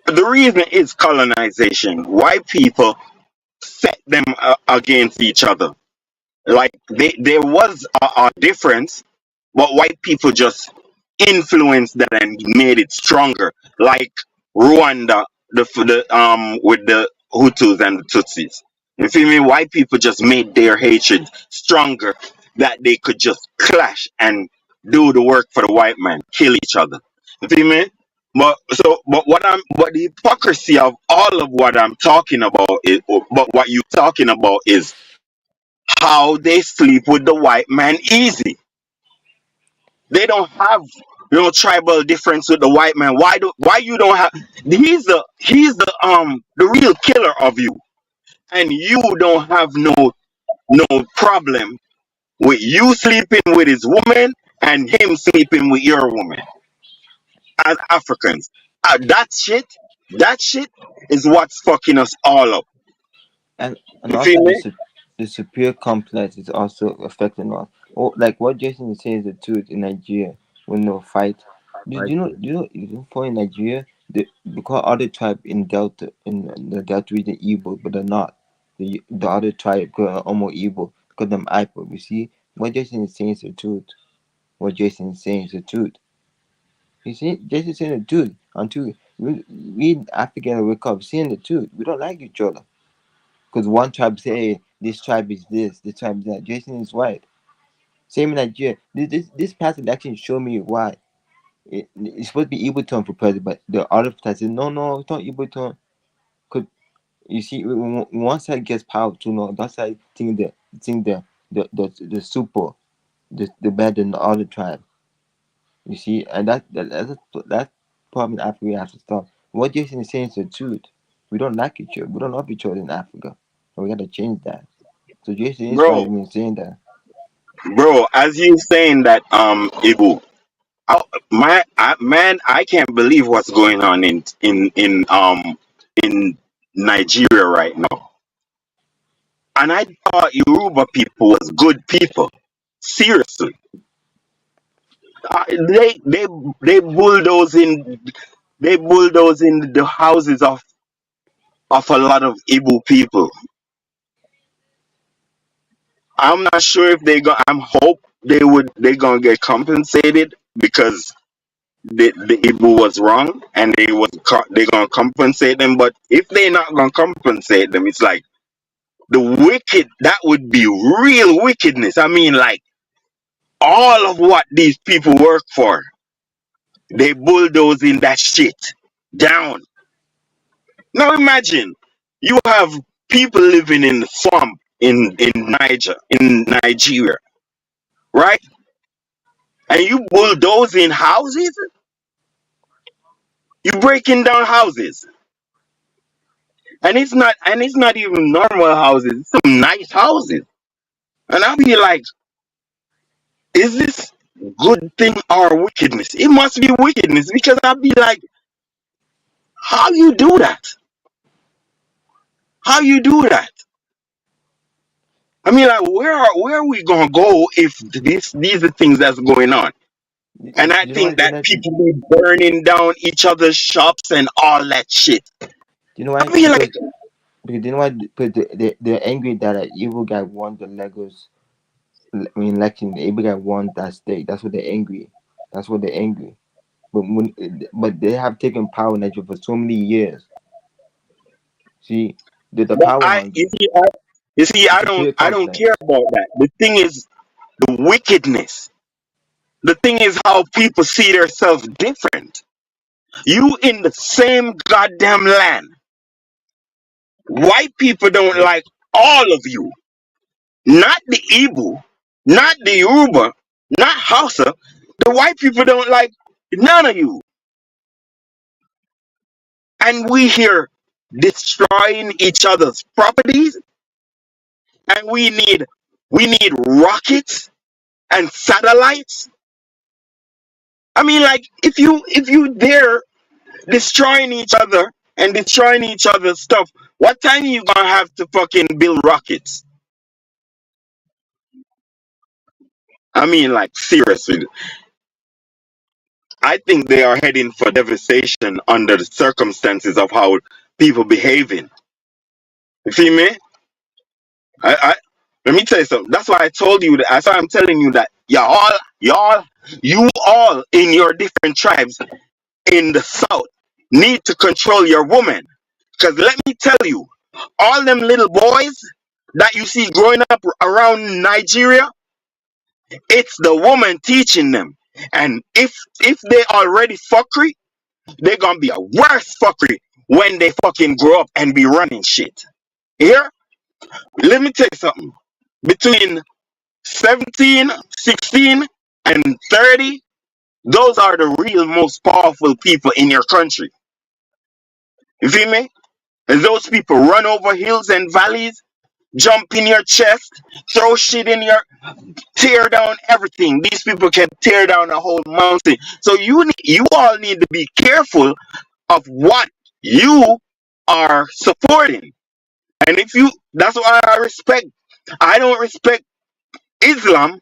The reason is colonization. White people set them against each other. Like there was a difference, but white people just influenced that and made it stronger. Like Rwanda, the with the Hutus and the Tutsis. You feel me? White people just made their hatred stronger, that they could just clash and do the work for the white man, kill each other. You feel me? But the hypocrisy of all of what I'm talking about is, but what you're talking about is how they sleep with the white man easy. They don't have tribal difference with the white man. Why you don't have? He's the real killer of you, and you don't have no problem with you sleeping with his woman and him sleeping with your woman as Africans. That shit is what's fucking us all up. and You also feel me? the superior complex is also affecting us. Oh, like what Jason is saying is the truth in Nigeria when they fight. For in Nigeria, because other tribe in Delta in the Delta region evil, but they're not. The other tribe are almost evil because them Ipo. You see, what Jason is saying is the truth. What Jason is saying is the truth. You see, Jason is saying the truth. Until we African wake up seeing the truth. We don't like each other. Because one tribe say, hey, this tribe is this tribe is that. Jason is white. Same in Nigeria. This passage actually show me why. It's supposed to be Ibuton for president, but the other side said, no, it's not Ibuton. Because you see, when one side gets power too, no, that side think the super, the better than the other tribe. You see, and that problem in Africa we have to stop. What Jason is saying is the truth. We don't like each other. We don't love each other in Africa. And we got to change that. So Jason is right Bro, when saying that. bro, as you saying that, Ibu, man, I can't believe what's going on in Nigeria right now. And I thought Yoruba people was good people. Seriously, uh, they they they bulldoze in the houses of a lot of Igbo people. I'm not sure if they go. I'm hope they gonna get compensated because the Igbo was wrong and they gonna compensate them. But if they not gonna compensate them, it's like the wicked. That would be real wickedness. I mean, like all of what these people work for, they bulldozing that shit down. Now imagine you have people living in the swamp in Nigeria, right? And you bulldozing houses, you breaking down houses. and it's not even normal houses, it's some nice houses. And I'll be like, is this good thing or wickedness? It must be wickedness because I'll be like, how you do that? How you do that? I mean, like, where are we gonna go if these are things that's going on? And I You know think what, that Jonathan? people be burning down each other's shops and all that shit. You know I why? mean, like, Because you know what? Because they're angry that an evil guy won the Legos. I mean, election. The evil guy won that state. That's what they're angry. That's what they're angry. But they have taken power in Nigeria for so many years. See, the but power hungry. you see, It's I a don't, fear I don't care complex. about that. The thing is the wickedness. The thing is how people see themselves different. You in the same goddamn land. White people don't Yep. like all of you. Not the Igbo, not the Yoruba, not Hausa. The white people don't like none of you. And we here destroying each other's properties, and we need rockets and satellites. I mean, like, if you there destroying each other and destroying each other's stuff, what time you gonna have to fucking build rockets? I mean, like, seriously, I think they are heading for devastation under the circumstances of how people behaving. You feel me? I let me tell you something. That's why I told you that. That's why I'm telling you that you all in your different tribes in the south need to control your woman. Cause let me tell you, all them little boys that you see growing up around Nigeria, it's the woman teaching them. And if they already fuckery, they're gonna be a worse fuckery when they fucking grow up and be running shit. Here, let me tell you something. Between 17, 16, and 30, those are the real most powerful people in your country. You feel me? And those people run over hills and valleys, jump in your chest, throw shit in your, tear down everything. These people can tear down a whole mountain. So you all need to be careful of what you are supporting. And if you, that's why I don't respect Islam,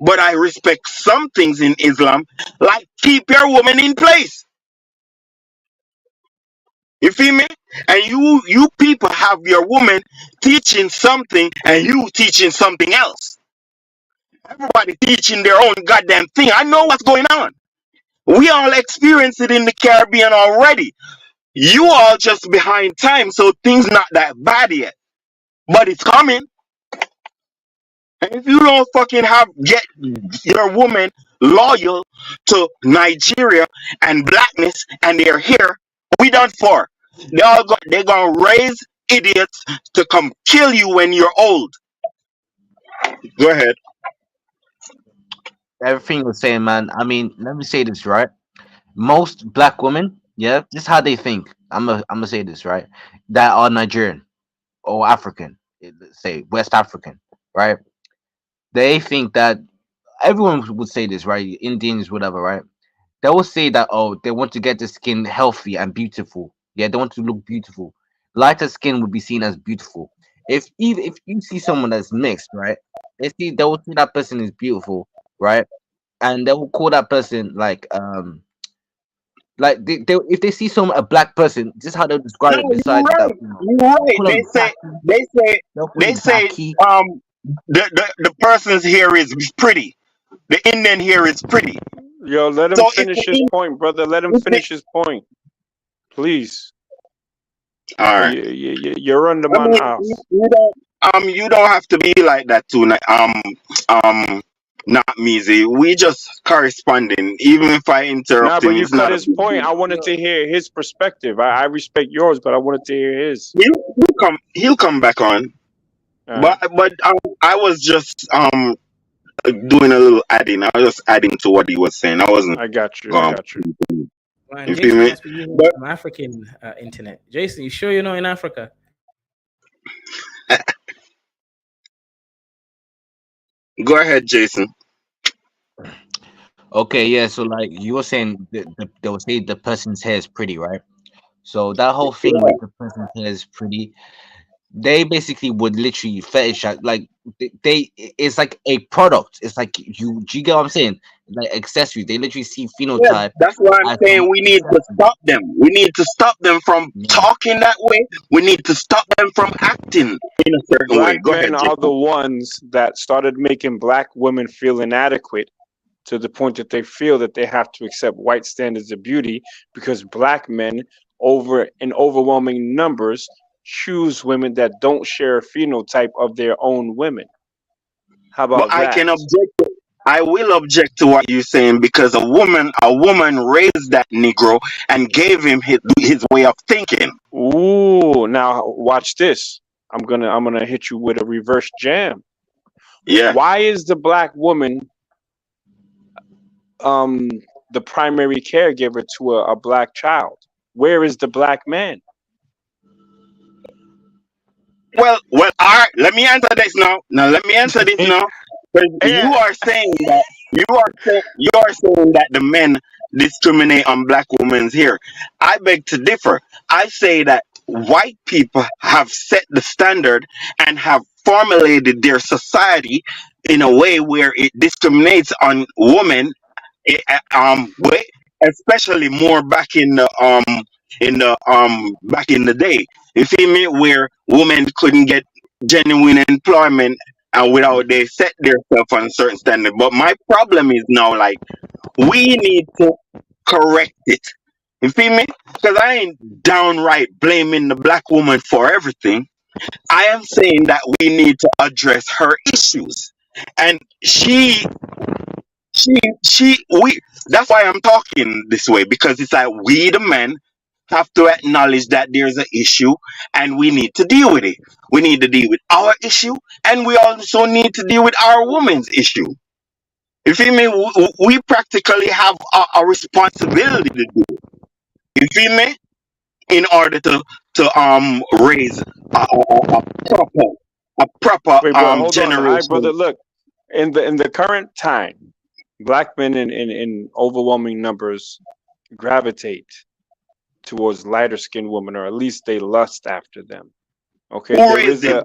but I respect some things in Islam, like keep your woman in place. You feel me? And you people have your woman teaching something and you teaching something else. Everybody teaching their own goddamn thing. I know what's going on. We all experience it in the Caribbean already. You all just behind time, so things not that bad yet. But it's coming. And if you don't fucking get your woman loyal to Nigeria and blackness and they're here, we done for. They're gonna raise idiots to come kill you when you're old. Go ahead. Everything you're saying, man. I mean, let me say this, right? Most black women, yeah, this is how they think. I'm gonna say this, right? That are Nigerian or African, let's say West African, right? They think that everyone would say this, right? Indians, whatever, right? They will say that, oh, they want to get the skin healthy and beautiful. Yeah, they want to look beautiful. Lighter skin would be seen as beautiful. If you see someone that's mixed, right? They will see that person is beautiful, right? And they will call that person like if they see some a black person, this is how they'll describe No, it. you're Besides that, right. You're right. call They them say blacky. they say They'll call they it say blacky. the person's hair is pretty. The Indian hair is pretty. Yo, let him So if finish his point, brother. Let him the finish his point, please. all right. You're under I my mean, house. you don't have to be like that too. Not Measy. We just corresponding. Even if I Nah, interrupt but him, you it's cut not a his big point. deal. I wanted to hear his perspective. I respect yours, but I wanted to hear his. He'll come back on. All right. But I was just doing a little adding. I was just adding to what he was saying. I wasn't I got you. I going. got you. Man, You feel Jason me? must be using But some African internet. Jason, you sure you're not in Africa? go ahead, Jason. Okay, yeah. So like you were saying, they will say the person's hair is pretty, right? So that whole thing with the person's hair is pretty, they basically would literally fetishize like it's like a product. It's like do you get what I'm saying? Like accessories. They literally see Yes, phenotype that's why I'm as saying some we need to accessory. stop them. We need to stop them from Yeah. talking that way. We need to stop them from acting in a certain way. Black Go men ahead, are the Jason. ones that started making black women feel inadequate to the point that they feel that they have to accept white standards of beauty because black men, over in overwhelming numbers, choose women that don't share a phenotype of their own women. How But about I that? can object. I will object to what you're saying because a woman raised that Negro and gave him his way of thinking. Ooh, now watch this. I'm gonna hit you with a reverse jam. Yeah. Why is the black woman um the primary caregiver to a black child? Where is the black man? Well. All right. Let me answer this now. Now, let me answer this now. Because you Yeah. are saying that you are saying that the men discriminate on black women's here. I beg to differ. I say that white people have set the standard and have formulated their society in a way where it discriminates on women way, especially more back back in the day. You feel me? Where women couldn't get genuine employment and without they set themselves on a certain standard. But my problem is now like we need to correct it. You feel me? Because I ain't downright blaming the black woman for everything. I am saying that we need to address her issues. And we that's why I'm talking this way because it's like we the men have to acknowledge that there's an issue and we need to deal with it. We need to deal with our issue and we also need to deal with our woman's issue. You feel me? We practically have a responsibility to do. You feel me? In order to raise proper a proper Wait, but hold on. I brother, generation. look, in the current time, black men in overwhelming numbers gravitate towards lighter skinned women, or at least they lust after them. Okay, Who raised them?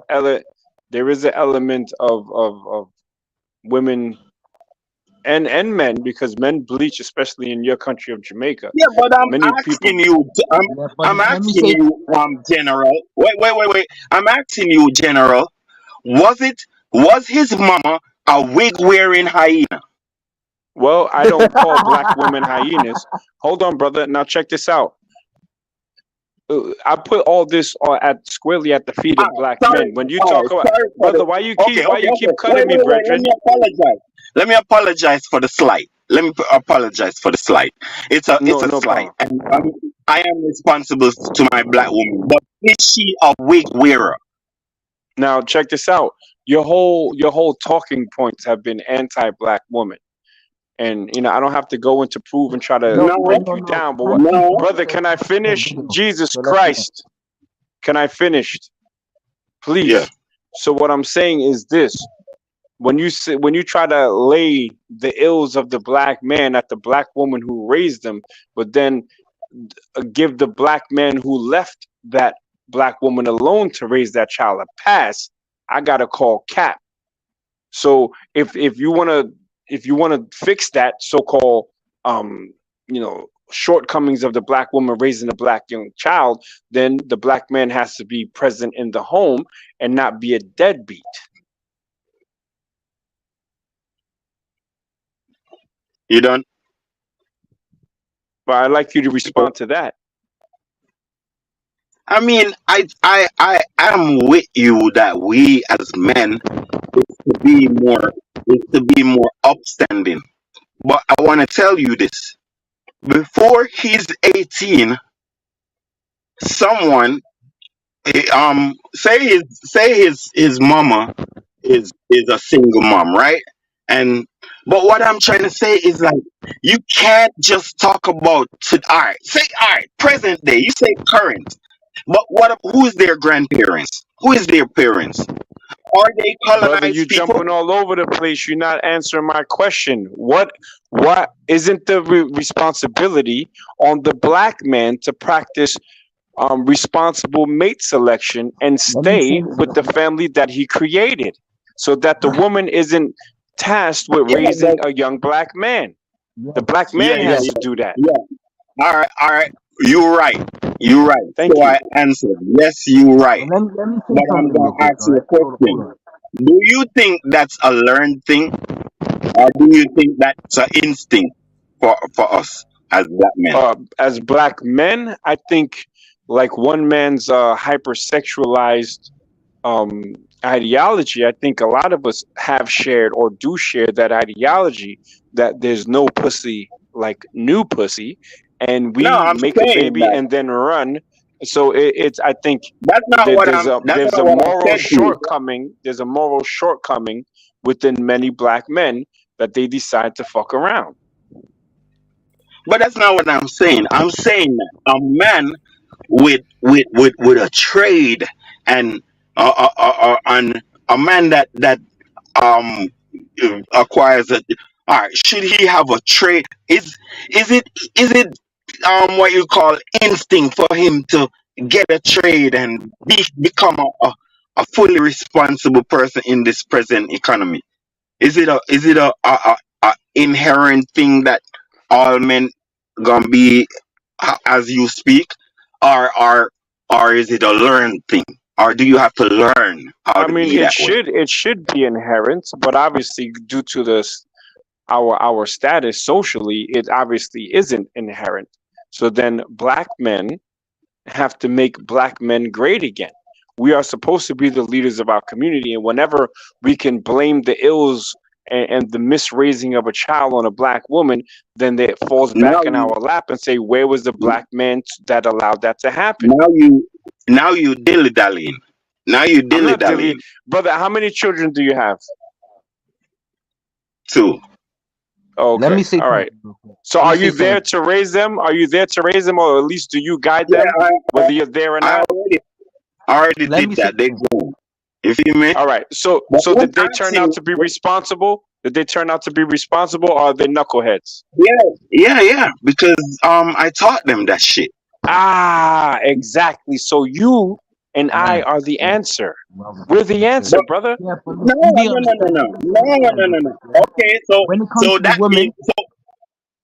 there is an element of women and men because men bleach, especially in your country of Jamaica. Yeah, but I'm Many people. asking you. Yeah, but I'm let me asking say you, General. Wait. I'm asking you, General. Was his mama a wig wearing hyena? Well, I don't call black women hyenas. Hold on, brother. Now check this out. I put all this at squarely at the feet Ah, of black sorry, men. When you all right, talk about sorry for brother, the. Okay, why you keep cutting me, wait. Let brethren? me apologize. Let me apologize for the slight. Let me apologize for the slight. It's No, a no slight, problem. and I am responsible to my black woman. But is she a wig wearer? Now check this out. Your whole talking points have been anti-black woman, and I don't have to go into prove and try to no, No, break no, you no. down. But what, Firstly, no. that's brother? the Can I whole finish? video. Jesus So let's go. Christ, can I finish, Yeah. please? So what I'm saying is this: when you try to lay the ills of the black man at the black woman who raised them, but then give the black man who left that black woman alone to raise that child a pass, I gotta call cap. So if you wanna fix that so-called shortcomings of the black woman raising a black young child, then the black man has to be present in the home and not be a deadbeat. You done? But I'd like you to respond to that. I mean, I am with you that we as men to be more is to be more upstanding. But I want to tell you this: before he's 18, someone say his mama is a single mom, right? And but what I'm trying to say is like you can't just talk about all right, say all right, present day. You say current, but who is their grandparents? Who is their parents? Are they Brother, you colonized people? jumping all over the place. You're not answering my question. What isn't the responsibility on the black man to practice responsible mate selection and Let me stay say with the family that he created, so that the woman isn't tasked with Yeah, raising a young black man? The black yeah, man yeah, has to yeah, do that. yeah. All right. You're right. You're right. Thank So I you. answered. Yes, you're right. Let me say But I'm something real gonna quick, ask all you a right? Hold question. on. Do you think that's a learned thing, or do you think that's an instinct for us as black men? As black men, I think like one man's hypersexualized um, ideology. I think a lot of us have shared or do share that ideology that there's no pussy like new pussy, and No, we I'm make a saying baby that. and then run. So it's I think That's not that what I'm. That's there's not a what I moral said to you. shortcoming. There's a moral shortcoming within many black men that they decide to fuck around. But that's not what I'm saying. I'm saying that a man with a trade and and a man that um acquires a all right, should he have a trade? Is it what you call instinct for him to get a trade and become a fully responsible person in this present economy? Is it a inherent thing that all men gonna be as you speak, or or is it a learned thing, or do you have to learn how I to mean, be that way? it should be inherent, but obviously, due to this our status socially, it obviously isn't inherent. So then, black men have to make black men great again. We are supposed to be the leaders of our community, and whenever we can blame the ills and the misraising of a child on a black woman, then it falls Now back in you our lap and say, where was the black man that allowed that to happen? now you now you dilly dallying. Now you I'm dilly not dilly, dallying brother. How many children do you have? too. Oh, Let okay, me say all right. something real quick. So Let me are say you there something. to raise them? Are you there to raise them, or at least do you guide Yeah, them, whether you're there or I not? already Let me did say that. They something. grown. You feel me? All right. So But when did they turn out asking, to be responsible? Did they turn out to be responsible, or are they knuckleheads? yeah, because I taught them that shit. Ah, exactly. So you and I Yeah, are the yeah. answer. Well, We're the But answer, brother. yeah, but look, no, you need to no, no, no, understand. no, You need to no, no, understand no, real no, no. quick. Yeah, Okay, so when it comes so to the that means women,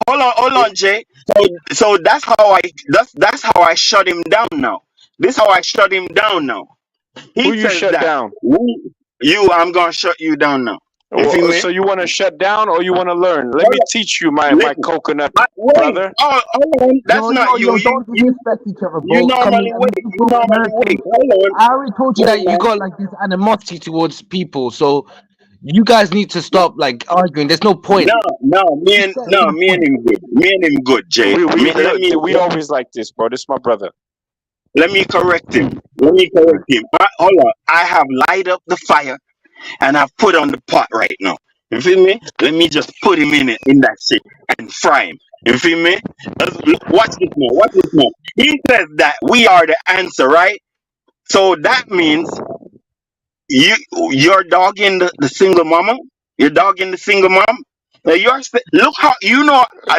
hold on, Jay. So that's how I shut him down now. This how I shut him down now. Who He you says shut that down? I'm gonna shut you down now. You feel Well, me? so you want to shut down, or you want to learn? Let Hold me on, teach you my listen. coconut, Wait, brother. oh, hold on. That's not you. don't disrespect each other, You bro. Come normally in, and wait. you You both normally wait. American. Hold on, I already told you wait, that you man. got like this animosity towards people, so you guys need to stop like arguing. There's no point. You said it to the Me and point. him good. Me and him good, Jay. We always like this, bro. This is my brother. Let me correct him. Let me correct him. Hold on. I have light up the fire and I've put on the pot right now. You feel me? Let me just put him in that shit and fry him. You feel me? Watch this now. Watch this now. He says that we are the answer, right? So that means you you're dogging the single mama. You're dogging the single mom. Now look how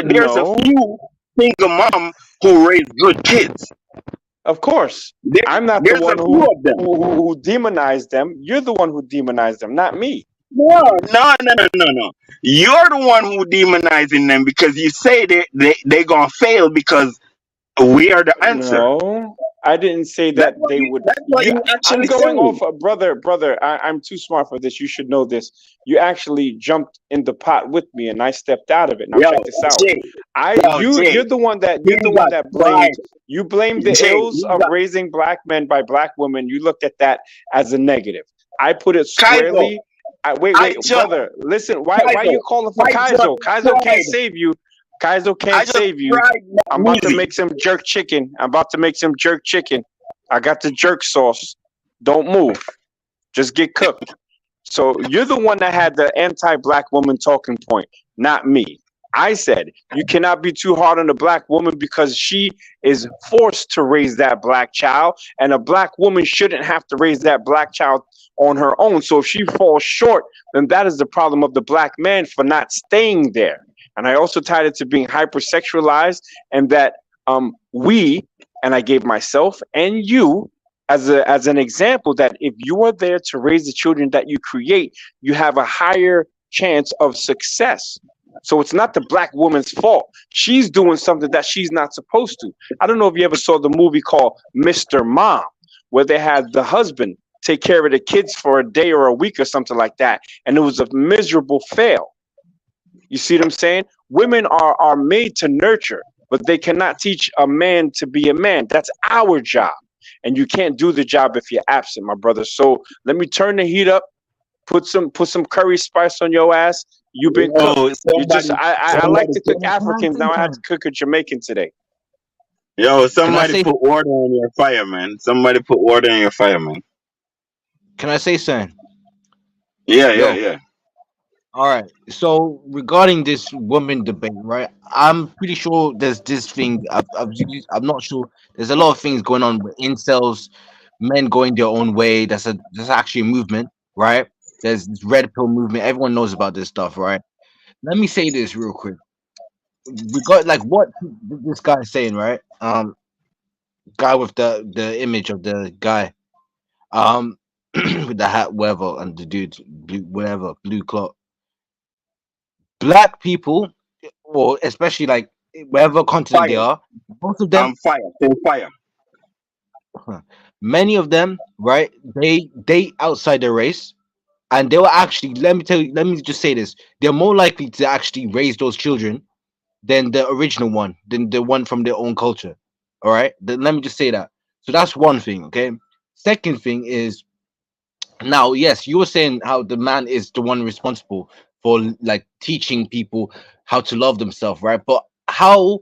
there's a No, few single mom who raise good kids. of course. I'm not the There's a one few of them. who demonized them. You're the one who demonized them, not me. No. You're the one who demonizing them because you say they gonna fail because we are the answer. No, I didn't say that they would. That's what You, you I'm actually going off, saying. brother. I'm too smart for this. You should know this. You actually jumped in the pot with me, and I stepped out of it. Now Yo, check this out. Jay, Jay, You're the one that he's got blamed. pride. You blamed the Jay, ills he's of got raising black men by black women. You looked at that as a negative. I put it Kaizo. squarely. Wait, I just brother. Listen, why Kaizo. you calling for I just Kaizo? Kaizo can't tried. save you. Kaizo I can't just save you. tried that I'm about to music. make some jerk chicken. I got the jerk sauce. Don't move. Just get cooked. So you're the one that had the anti-black woman talking point, not me. I said you cannot be too hard on a black woman because she is forced to raise that black child, and a black woman shouldn't have to raise that black child on her own. So if she falls short, then that is the problem of the black man for not staying there. And I also tied it to being hypersexualized, and that we, and I gave myself and you as an example, that if you are there to raise the children that you create, you have a higher chance of success. So it's not the black woman's fault. She's doing something that she's not supposed to. I don't know if you ever saw the movie called Mr. Mom, where they had the husband take care of the kids for a day or a week or something like that, and it was a miserable fail. You see what I'm saying? Women are made to nurture, but they cannot teach a man to be a man. That's our job. And you can't do the job if you're absent, my brother. So let me turn the heat up, put some curry spice on your ass. You've been cooked. You just I like to cook Africans. Now I had to cook a Jamaican today. Yo, somebody say- put water on your fire, man. Somebody put water on your fire, man. Can I say something? Yeah. All right. So regarding this woman debate, right? I'm pretty sure there's this thing. I'm not sure. There's a lot of things going on with incels, men going their own way. That's actually a movement, right? There's this red pill movement. Everyone knows about this stuff, right? Let me say this real quick. We got like what this guy is saying, right? Guy with the image of the guy, with the hat, whatever, and the dude, blue cloth. Black people, or especially like wherever continent they Fire. are, most of them, I'm fire. Say fire. many of them, right? They outside their race, and they were actually. Let me just say this: they're more likely to actually raise those children than the original one, than the one from their own culture. All right. Then let me just say that. So that's one thing. Okay. Second thing is, now, yes, you were saying how the man is the one responsible for like teaching people how to love themselves, right? But how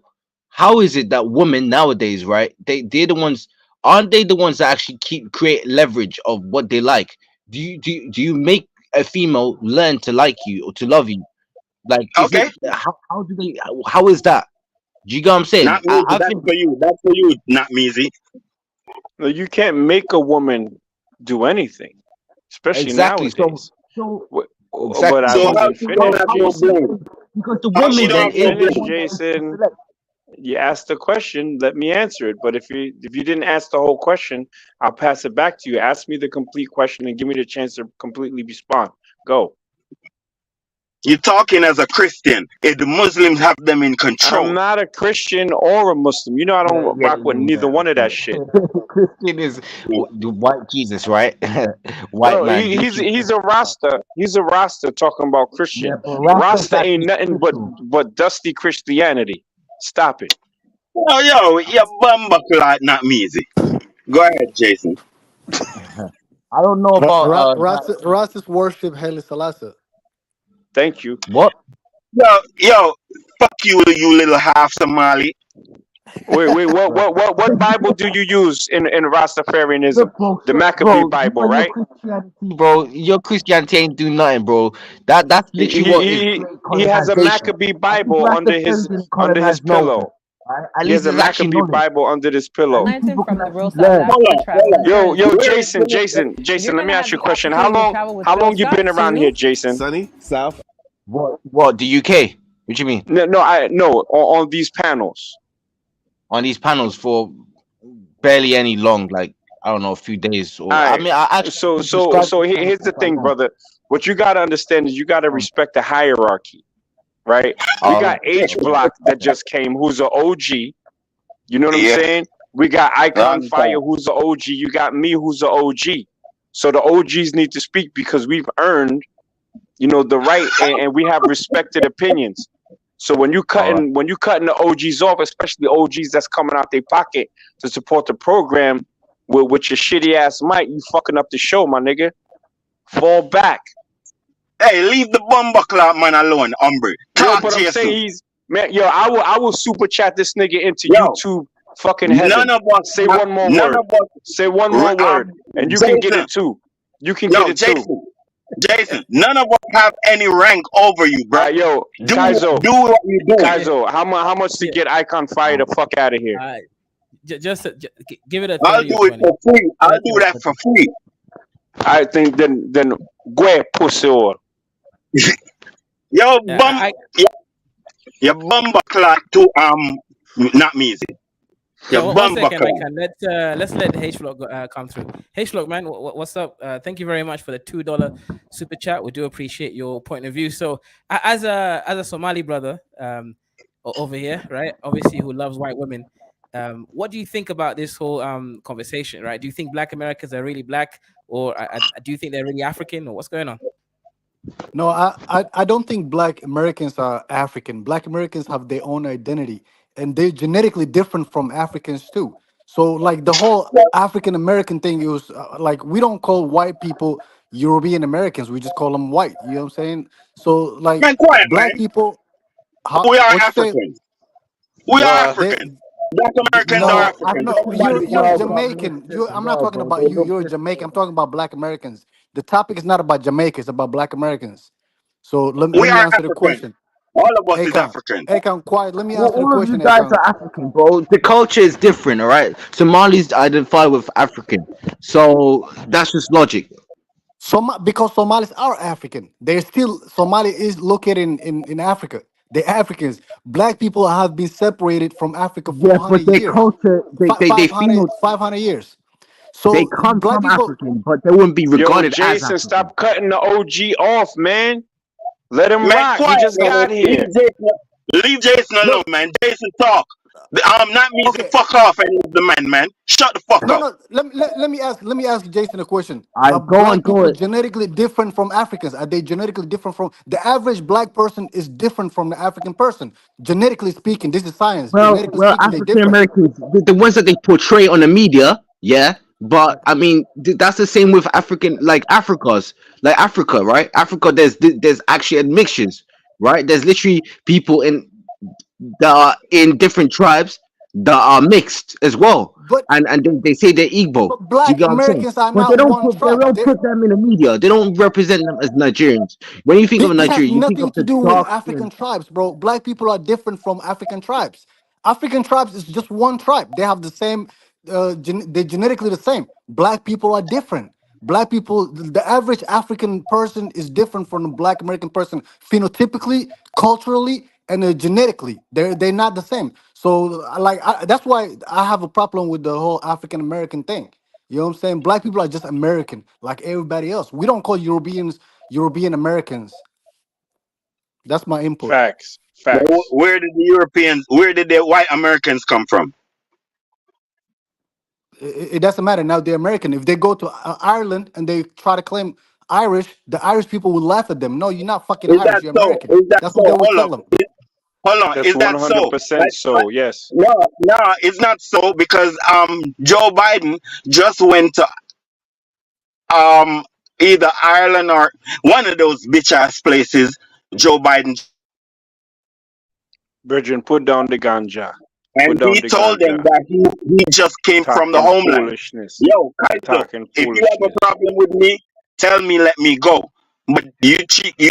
is it that women nowadays, right? They're the ones, aren't they the ones that actually create leverage of what they like? Do you make a female learn to like you or to love you? Like, is Okay. it how do they how is that? Do you get what I'm saying? Not me. I That's think for you. That's for you. Not me. No, you can't make a woman do anything, especially exactly. nowadays. So But exactly. I So So how wasn't she don't have finished, no Jason. brain? because the How she woman Let don't then me have no is the finish, brain? one that has to Jason. select. You asked the question. Let me answer it. But if you didn't ask the whole question, I'll pass it back to you. Ask me the complete question and give me the chance to completely respond. Go. You're talking as a Christian. If the Muslims have them in I'm control. not a Christian or a Muslim. You know I don't rock with neither one of that shit. Christian is the white Jesus, right? White No, man. he's a Rasta. He's a Rasta talking about Yeah, Christian. but Rasta's Rasta ain't actually nothing spiritual. but dusty Christianity. Stop it. Yo, you bumba clot, not me. Go ahead, Jason. I don't know about Rastas worship Haile Selassie. Thank you. what. Yo, fuck you, you little half Somali. Wait. What Bible do you use in Rastafarianism? Look, bro, The Maccabee bro, you Bible, and your right? Christianity, bro. Your Christianity ain't do nothing, bro. That's He literally he what is he, great he has a colonization. Maccabee At least Bible Rastafarians didn't under his colonize no one. pillow. Right? At He least has a there's actually Maccabee knowledge. Bible under his At pillow. least Learned him people can from the real actually South learn. Africa travelers. Yo, You're Jason. Let me gonna ask have you a the question. opportunity to travel with How Phil long you been Scott around here, too. Jason? Sunny South. What the UK? What do you mean? No, on these panels. On these panels for barely any long, like I don't know, a few days. Or All I right. mean, I actually could describe So these panels here's for the quite thing, long. brother. What you gotta understand is you gotta respect the hierarchy, right? We got H Block that just came, who's an OG. You know what I'm Yeah, saying? We got I Icon Fire, understand. who's an OG. You got me, who's an OG. So the OGs need to speak because we've earned, the right, and we have respected opinions. So All right. when you cutting the OGs off, especially OGs that's coming out their pocket to support the program with your shitty ass mic, you fucking up the show, my nigga. Fall back. Hey, leave the bumba clot man alone, hombre. Yo, Talk, but I'm Jason. saying I will super chat this nigga into Yo, YouTube fucking none heaven. of us, Say one more none word. of us, Say one more word. And you can get Jason. it too. You can get Yo, it too. Jason. Jason, none of us have any rank over you, bro. Yo, Do Kaizo, do what you do. Kaizo, how much to Yeah. get Icon Fire the fuck out of here? Give it a I'll 30 or do it 20. for free. I'll Give it a do 30 that for free. I think then go pussy or Yo, Yeah, bum, your bumba clock to not me. Your one bumba second, I clock. can let's let H Flock come through. H Flock, man, what's up? Thank you very much for the $2 super chat. We do appreciate your point of view. So, as a Somali brother, over here, right? Obviously, who loves white women. What do you think about this whole conversation? Right? Do you think Black Americans are really black, or do you think they're really African, or what's going on? No, I don't think Black Americans are African. Black Americans have their own identity, and they're genetically different from Africans too. So, like the whole African American thing is like we don't call white people European Americans. We just call them white. You know what I'm saying? So, like Man, quiet, black man. people, how, We are what you say? Africans. We are They, Africans. Black Americans are no, Africans. no, Everybody you're knows that. Jamaican. I'm not talking about you. You're Jamaican. I'm talking about Black Americans. The topic is not about Jamaica. It's about Black Americans. So let We me are answer the Africans. question. All of us is Akon, African. Akon, quiet. Let me Well, answer the all of you question, guys Akon. are African, bro. The culture is different, all right? Somalis identify with African, so that's just logic. Because Somalis are African. They're still Somali is located in Africa. They're Africans. Black people have been separated from Africa Yes, 400 but their years, culture, they 500, feel 500 years. they So come black from people, African, but they wouldn't be yo, regarded as Jason, African. stop cutting the OG off, man. Let him Man, rock. He quiet, just man. got here. Leave Jason alone, no, man. Jason talk. Not me. Say okay. fuck off, and he's the man. Shut the fuck No, up. no. Let me ask Jason a question. All Are right, black go people on. genetically different from Africans? Are they genetically different from the average black person? Is different from the African person, genetically speaking. This is science. Genetically Well, speaking, they're African different. Americans, the ones that they portray on the media, yeah. But I mean, that's the same with African, like like Africa, right? Africa, there's actually admixtures, right? There's literally people that are in different tribes that are mixed as well, But and they say they're Igbo. but Do you black get what I'm saying? Americans are But not one they tribe. don't put them in the media. They don't represent them as Nigerians. When you think of This has Nigeria, you think nothing of to the do with dark African skin. tribes, bro. Black people are different from African tribes. African tribes is just one tribe. They have the same, they're genetically the same. Black people are different. Black people, the average African person is different from the Black American person phenotypically, culturally, and genetically. They're not the same. So, that's why I have a problem with the whole African American thing. You know what I'm saying? Black people are just American, like everybody else. We don't call Europeans European Americans. That's my input. Facts. Facts. Where did the white Americans come from? It doesn't matter now. They're American. If they go to Ireland and they try to claim Irish, the Irish people will laugh at them. No, you're not fucking Is that Irish. You're so? American. Is that That's so? what they would Hold tell up. them. Hold on. That's Is that so? 100% so. Yes. No, no, it's not so because Joe Biden just went to um either Ireland or one of those bitch ass places. Joe Biden, Virgin, put down the ganja. and Put down he the told them ganja. that he just came from the Talking homeland. foolishness. Yo, Kaizo, Talking if you have foolishness. a problem with me, tell me, let me go. But you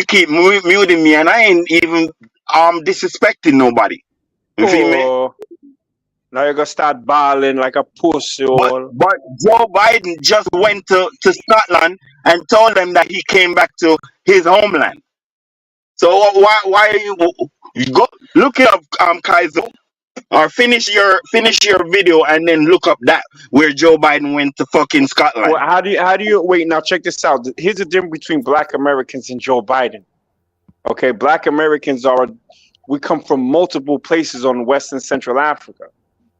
keep muting me, and I ain't even disrespecting nobody. You feel me? Oh, now you're gonna start bawling like a pussy But all. but Joe Biden just went to Scotland and told them that he came back to his homeland. So why are you go look it up, Kaiser, or finish your video and then look up that where Joe Biden went to fucking Well, Scotland. how do you wait now? Check this out. Here's the difference between Black Americans and Joe Biden. Okay, Black Americans we come from multiple places on West and Central Africa.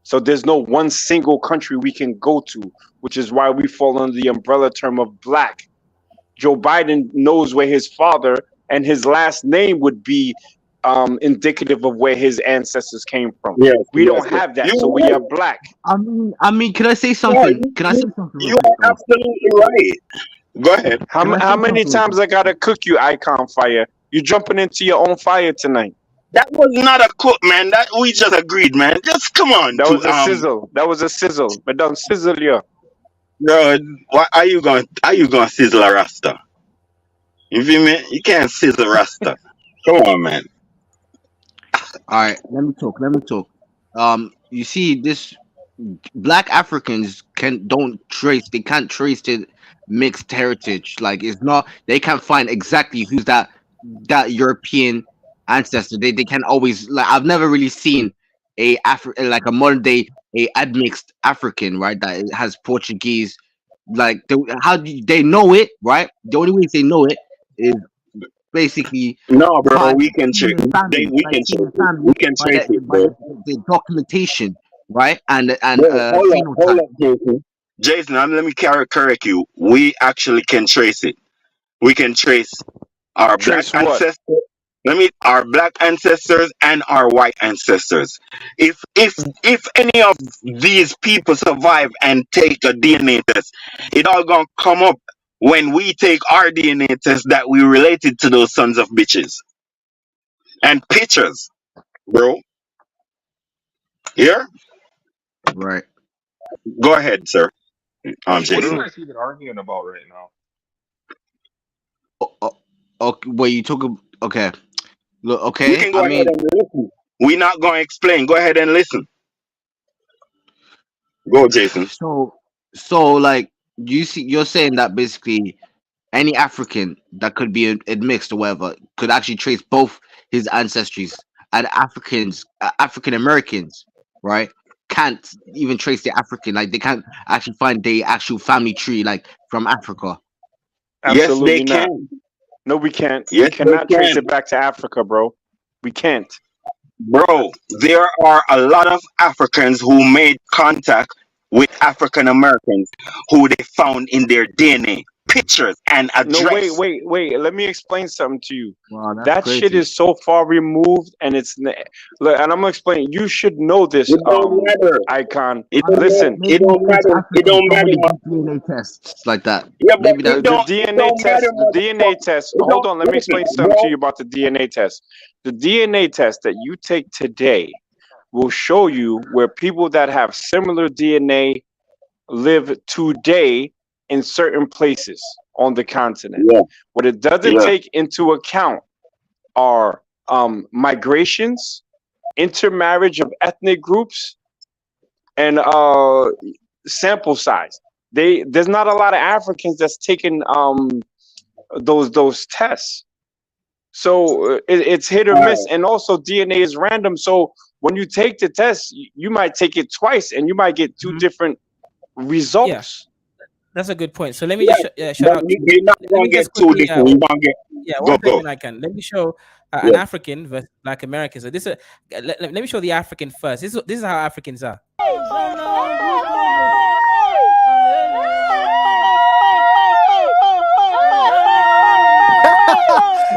So there's no one single country we can go to, which is why we fall under the umbrella term of Black. Joe Biden knows where his father and his last name would be indicative of where his ancestors came from. Yes, We yes, don't yes. have that, so we are Black. I mean, can I say Yeah, something? Can I say something real you quick are though? absolutely right. Go ahead. Can I How say many something real times quick? I gotta cook you, Icon Fire? You jumping into your own fire tonight. That was not a cook, man. That we just agreed, man. Just come on That to was a sizzle. That was a sizzle. But don't sizzle you. bro, why are you going sizzle a rasta? You feel me? You can't scissor Rasta. Come on, man. All right, let me talk. Let me talk. You see, this Black Africans they can't trace the mixed heritage. Like it's not, they can't find exactly who's that European ancestor. They can't always, like, I've never really seen like a modern day a admixed African, right? That has Portuguese. Like how do they know it, right? The only way they know it is basically No, bro, by we can seeing trace. the family, We by can seeing trace the it. family, We can by trace it, by bro. the documentation, right, and Bro, hold phenotype. up, Jason. Jason, let me correct you. We actually can trace it. We can trace our black Trace what? ancestors. Our black ancestors and our white ancestors. If any of these people survive and take a DNA test, it all gonna come up when we take our DNA test that we related to those sons of bitches and pictures, bro. Here, Right. go ahead, sir. What are Jason. you guys even arguing about right now? Okay, well, you took a okay. Look, You okay. can I go ahead mean, and listen. We're not gonna explain. Go ahead and listen. Go, Jason. so like you're saying that basically any African that could be admixed or whatever could actually trace both his ancestries, and African Americans, right? Can't even trace the African, like they can't actually find the actual family tree, like from Africa. Yes, they Absolutely not. can. No, we can't. We Yes, they cannot trace can. it back to Africa, bro. We can't. Bro, there are a lot of Africans who made contact with African Americans who they found in their DNA, pictures, and No, address. wait. Let me explain something to you. Wow, that's That shit crazy. is so far removed, and look, and I'm gonna explain. You should know this, It don't matter. icon. It I don't mean, matter. Listen, It maybe don't since matter. It Africans don't don't matter. really do DNA tests like that. Yeah, but Maybe the that. it DNA don't matter, test, the DNA motherfucker. test. It Hold don't on, let me explain listen, something to bro. you about the DNA test. The DNA test that you take today will show you where people that have similar DNA live today in certain places on the continent. Yeah, What it doesn't yeah. take into account are migrations, intermarriage of ethnic groups, and sample size. There's not a lot of Africans that's taken those tests. So it's hit or miss, and also DNA is random. So when you take the test, you might take it twice, and you might get two Mhm. different Yeah, results. that's a good point. So let me Yeah, just shout but out. we're not Let gonna me get just too quickly, different. We're gonna get yeah, go one go. second I can. Let me show an Yeah. African versus Black American. So let me show the African first. This is how Africans are.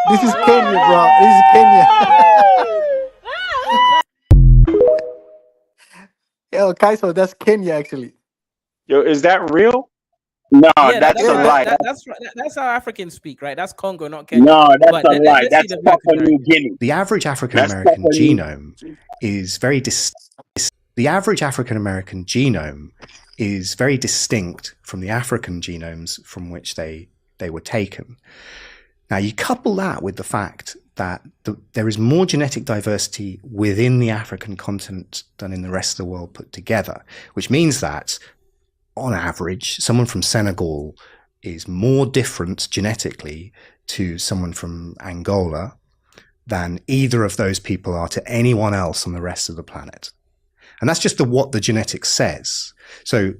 This is Kenya, bro. This is Kenya. Yo, Kaiso, that's Kenya actually. Yo, is that real? No, Yeah, that's a Yeah, lie. that's how Africans speak, right? That's Congo, not Kenya. No, that's But a lie. let's see That's the Black Papua New American. Guinea. The average African That's American Papua New. genome is very the average African American genome is very distinct from the African genomes from which they were taken. Now you couple that with the fact that there is more genetic diversity within the African continent than in the rest of the world put together, which means that on average, someone from Senegal is more different genetically to someone from Angola than either of those people are to anyone else on the rest of the planet. And that's just what the genetics says. So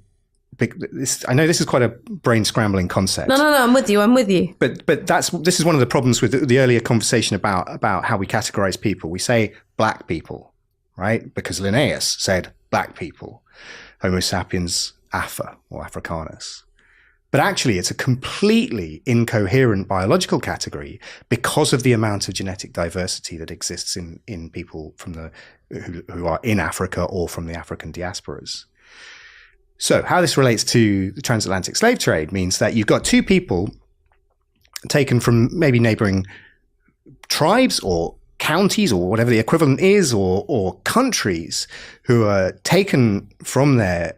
I know this is quite a brain scrambling concept. No, I'm with you. But this is one of the problems with the earlier conversation about how we categorize people. We say black people, right? Because Linnaeus said black people, Homo sapiens Afa or Africanus. But actually, it's a completely incoherent biological category because of the amount of genetic diversity that exists in people from who are in Africa or from the African diasporas. So how this relates to the transatlantic slave trade means that you've got two people taken from maybe neighboring tribes or counties or whatever the equivalent is, or countries who are taken from their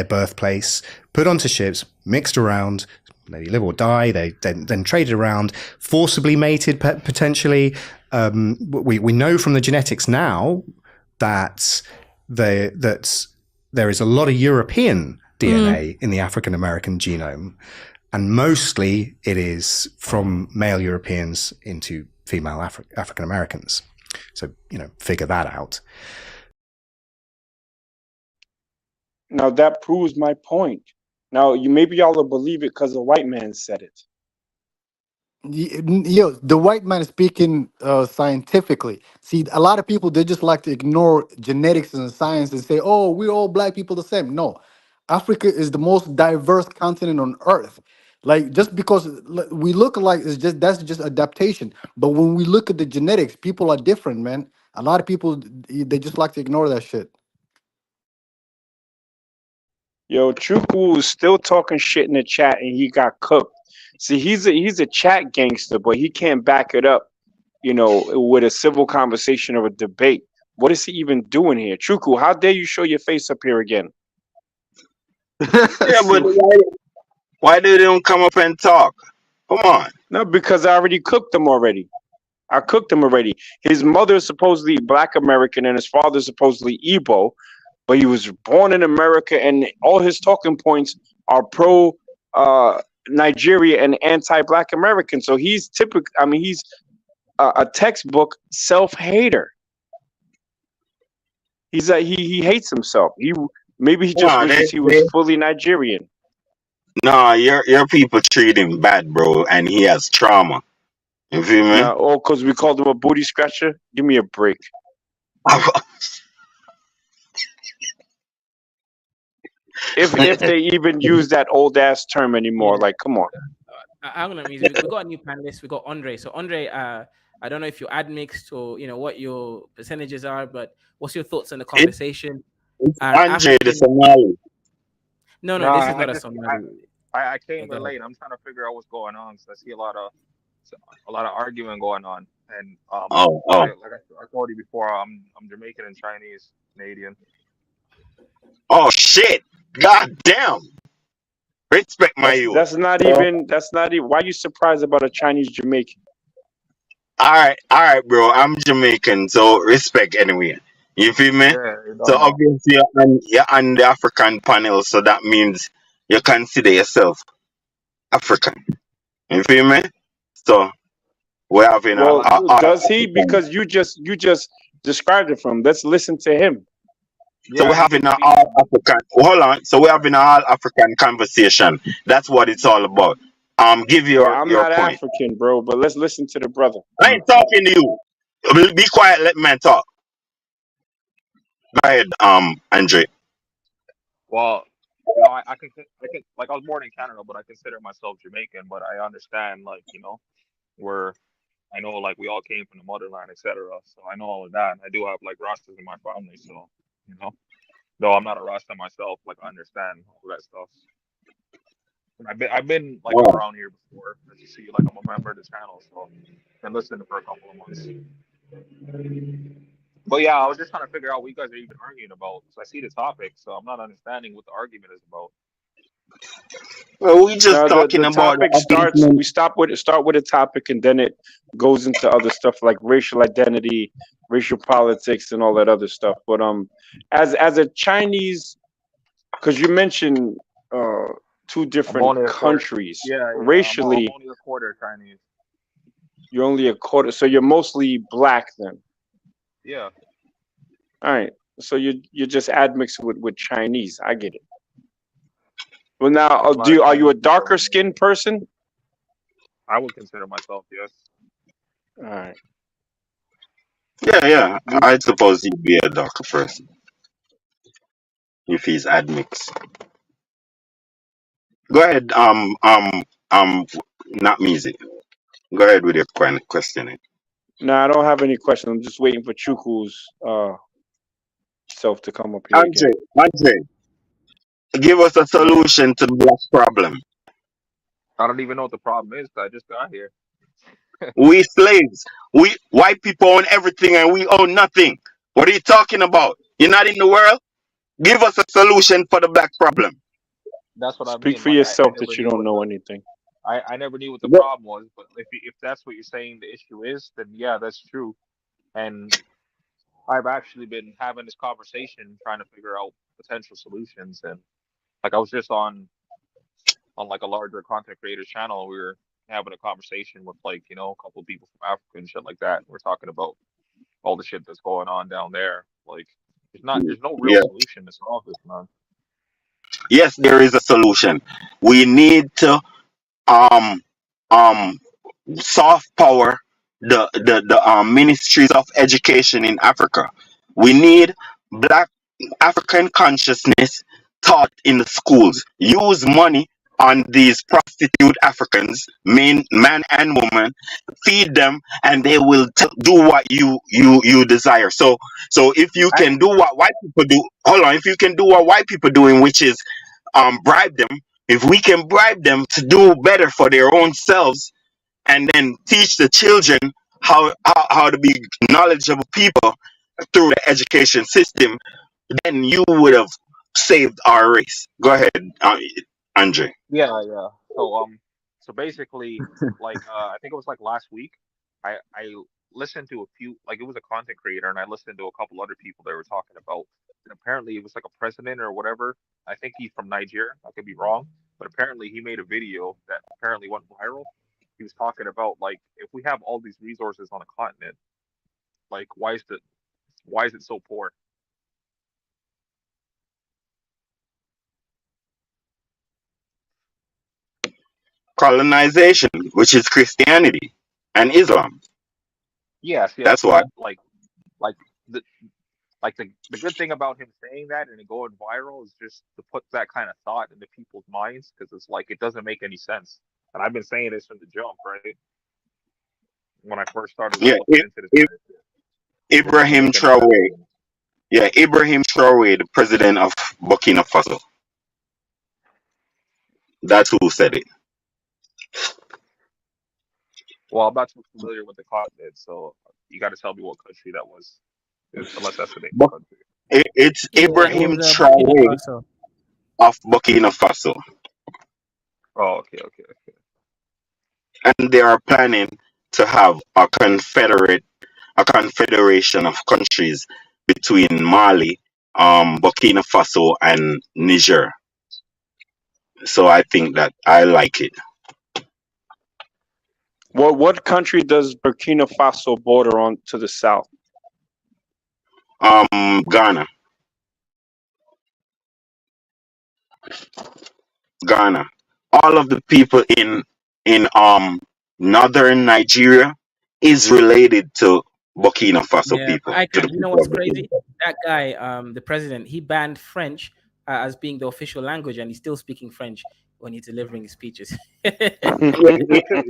birthplace, put onto ships, mixed around, maybe live or die. They then traded around, forcibly mated potentially. We know from the genetics now that there is a lot of European DNA in the African American genome, and mostly it is from male Europeans into female African Americans. So, figure that out. Now that proves my point. Now maybe y'all will believe it because a white man said it. The white man is speaking scientifically. See, a lot of people, they just like to ignore genetics and science and say, "Oh, we're all black people the same." No, Africa is the most diverse continent on earth. Like, just because we look alike is that's just adaptation. But when we look at the genetics, people are different, man. A lot of people, they just like to ignore that shit. Yo, Chuku is still talking shit in the chat, and he got cooked. See, he's a chat gangster, but he can't back it up, with a civil conversation or a debate. What is he even doing here? Chuku, how dare you show your face up here again? Yeah, but why they don't come up and talk? Come on. No, because I already cooked them already. I cooked him already. His mother is supposedly Black American and his father is supposedly Igbo, but he was born in America, and all his talking points are pro Nigeria and anti-Black American. So he's typical. I mean, he's a textbook self-hater. He hates himself. Maybe he just wishes he was fully Nigerian. No, your people treat him bad, bro, and he has trauma. You feel me? No, because we called him a booty scratcher. Give me a break. If they even use that old ass term anymore, like, come on. I'm gonna we got a new panelist. We got Andre. So Andre, I don't know if you're admixed or what your percentages are, but what's your thoughts on the conversation? Andre the Somali. No, this is not a Somali. I came in late. I'm trying to figure out what's going on. So I see a lot of arguing going on. And like I told you before, I'm Jamaican and Chinese, Canadian. Oh shit! God damn! Respect my youth. That's not even. Why are you surprised about a Chinese Jamaican? All right, bro. I'm Jamaican, so respect anyway. You feel me? Yeah, so obviously you're on the African panel, so that means you consider yourself African. You feel me? So we're having does he? Because you just described it from. Let's listen to him. So we're having an all African. Hold on. So we're having an all African conversation. That's what it's all about. Give your. I'm your not point. African, bro. But let's listen to the brother. I ain't talking to you. Be quiet. Let man talk. Go ahead, Andre. Well, I can like, I was born in Canada, but I consider myself Jamaican. But I understand, like, I know, like, we all came from the motherland, etc. So I know all of that. And I do have, like, Rastas in my family, so though I'm not a Rasta myself, like, I understand all that stuff. And I've been like around here before. As you see, like, I'm a member of the channel, so I've been listening for a couple of months. But yeah, I was just trying to figure out what you guys are even arguing about. So I see the topic, so I'm not understanding what the argument is about. Well, we just talking the about topic starts. We start with a topic, and then it goes into other stuff like racial identity, racial politics, and all that other stuff. But as a Chinese, because you mentioned two different countries, racially, I'm only a quarter Chinese. You're only a quarter, so you're mostly black then. Yeah. All right. So you're just admixed with Chinese. I get it. Well, now, are you a darker skinned person? I would consider myself, yes. All right. Yeah. I suppose he'd be a darker person if he's admixed. Go ahead. Not music. Go ahead with your question. No, I don't have any questions. I'm just waiting for Chuku's self to come up here again. Andre, give us a solution to the black problem. I don't even know what the problem is. I just got here. We slaves. We white people own everything and we own nothing. What are you talking about? You're not in the world? Give us a solution for the black problem. That's what I mean. Speak for yourself that you don't know anything. I never knew what the But- problem was, but if that's what you're saying the issue is, then yeah, that's true. And I've actually been having this conversation trying to figure out potential solutions. And like I was just on like a larger content creator channel. We were having a conversation with like, a couple of people from Africa and shit like that. We're talking about all the shit that's going on down there. Like there's no real yeah. solution to solve this, man. Yes, there is a solution. We need to um um soft power the ministries of education in Africa. We need black African consciousness taught in the schools. Use money on these prostitute Africans, man and woman, feed them, and they will do what you desire. So if you I, can do what white people do, hold on. If you can do what white people doing, which is bribe them. If we can bribe them to do better for their own selves, and then teach the children how to be knowledgeable people through the education system, then you would have saved our race. Go ahead, Andre. yeah, yeah. So basically, like I think it was like last week, I listened to a few, like it was a content creator, and I listened to a couple other people that were talking about, and apparently it was like a president or whatever. I think he's from Nigeria. I could be wrong, but apparently he made a video that apparently went viral. He was talking about like if we have all these resources on a continent, like why is it so poor? Colonization, which is Christianity and Islam. Yes, yes, That's why. but like the the good thing about him saying that and it going viral is just to put that kind of thought into people's minds because it's like it doesn't make any sense. And I've been saying this from the jump, right? When I first started like Yeah, looking into this if kind of shit, it doesn't Ibrahim make any sense Traore. to me. Yeah, Ibrahim Traore, the president of Burkina Faso. That's who said it. Well, I'm not too familiar with the continent, so you got to tell me what country that was, unless that's the name of But the country. it's Yeah, it Ibrahim was Burkina Traore Faso. of Burkina Faso, Oh, okay, okay, okay. and they are planning to have a confederation of countries between Mali, Burkina Faso, and Niger. So I think that I like it. What country does Burkina Faso border on to the south? Ghana, Ghana. All of the people in northern Nigeria is related to Burkina Faso Yeah, but people, I to the can. You know people what's of Burkina crazy? That guy, the president, he banned French as being the official language, and he's still speaking French when he's delivering his speeches. Yeah,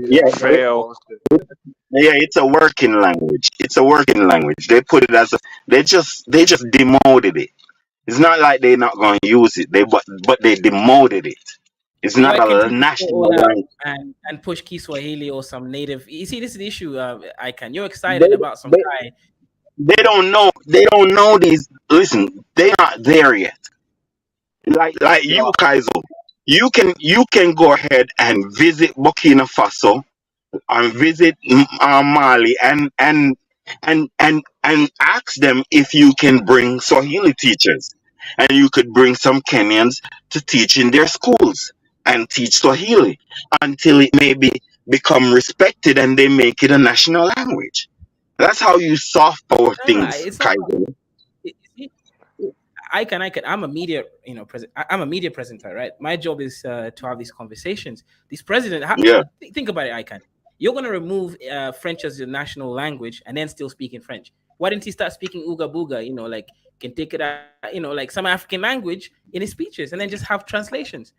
Yeah, that's some Fail. bullshit. yeah, it's a working language. It's a working language. They put it as they just demoted it. It's not like they're not going to use it. But they demoted it. It's So not why can't a he just go all national out language. and push Kiswahili or some native? You see, this is the issue. I can. You're They, excited about some they, guy. they don't know. They don't know these. Listen, they're not there yet. Like Yeah, you, Kaizo. You can go ahead and visit Burkina Faso and visit Mali and ask them if you can bring Swahili teachers, and you could bring some Kenyans to teach in their schools and teach Swahili until it maybe become respected and they make it a national language. That's how you soft power No, things, it's not. Kaiser. See, I can. I'm a media, I'm a media presenter, right? My job is to have these conversations. This president, Yeah, think about it. I can. You're gonna remove French as your national language and then still speaking French. Why didn't he start speaking Ooga Booga? Like can take it out, like some African language in his speeches, and then just have translations.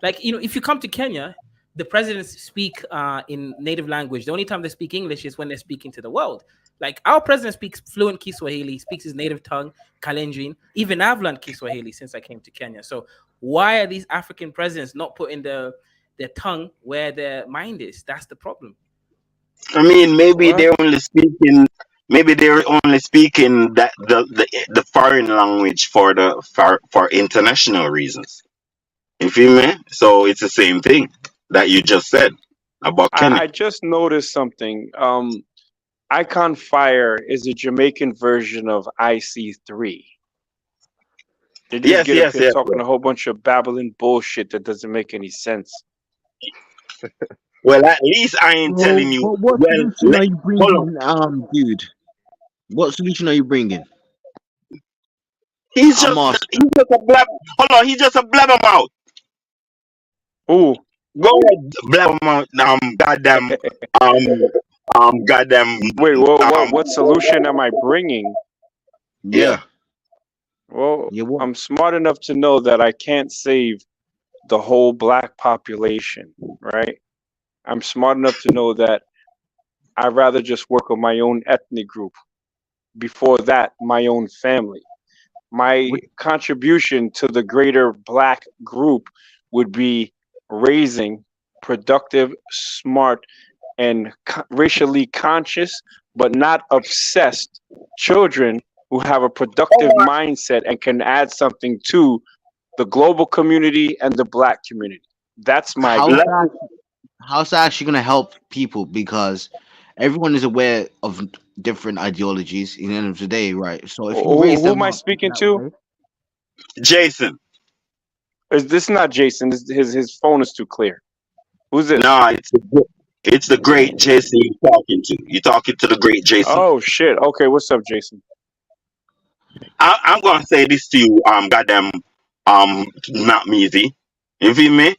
Like, if you come to Kenya, the presidents speak in native language. The only time they speak English is when they're speaking to the world. Like our president speaks fluent Kiswahili, speaks his native tongue, Kalenjin. Even I've learned Kiswahili since I came to Kenya. So why are these African presidents not putting their tongue where their mind is? That's the problem. I mean maybe Well, they're only speaking. Maybe they're only speaking that the foreign language for international reasons. You feel me? So it's the same thing. that you just said about Kenny. I just noticed something. Icon Fire is a Jamaican version of IC3. They just Yes, get up yes, here yes. talking a whole bunch of babbling bullshit that doesn't make any sense. Well, at least I ain't Well, telling you. what Well, solution are you hold on. bringing, dude? What solution are you bringing? He's I'm just asking. he's just a blab. Hold on, he's just a blabbermouth. Ooh. Go ahead, blabbermouth. Goddamn. Wait, what solution am I bringing? Yeah. Yeah. Well, Yeah. What? I'm smart enough to know that I can't save the whole black population, right? I'm smart enough to know that I'd rather just work on my own ethnic group. Before that, my own family. My contribution to the greater black group would be raising productive, smart, and racially conscious, but not obsessed children who have a productive mindset and can add something to the global community and the black community. That's my How's goal. that? How's that actually gonna help people? Because everyone is aware of different ideologies in the end of the day, right? So if you raise Who them am I up in speaking that to? way, Jason. Is this not Jason? His phone is too clear. Who's this? Nah, it's the great Jason you're talking to. You're talking to the great Jason. Oh shit. Okay, what's up, Jason? I'm gonna say this to you, goddamn, not Measy. You feel me?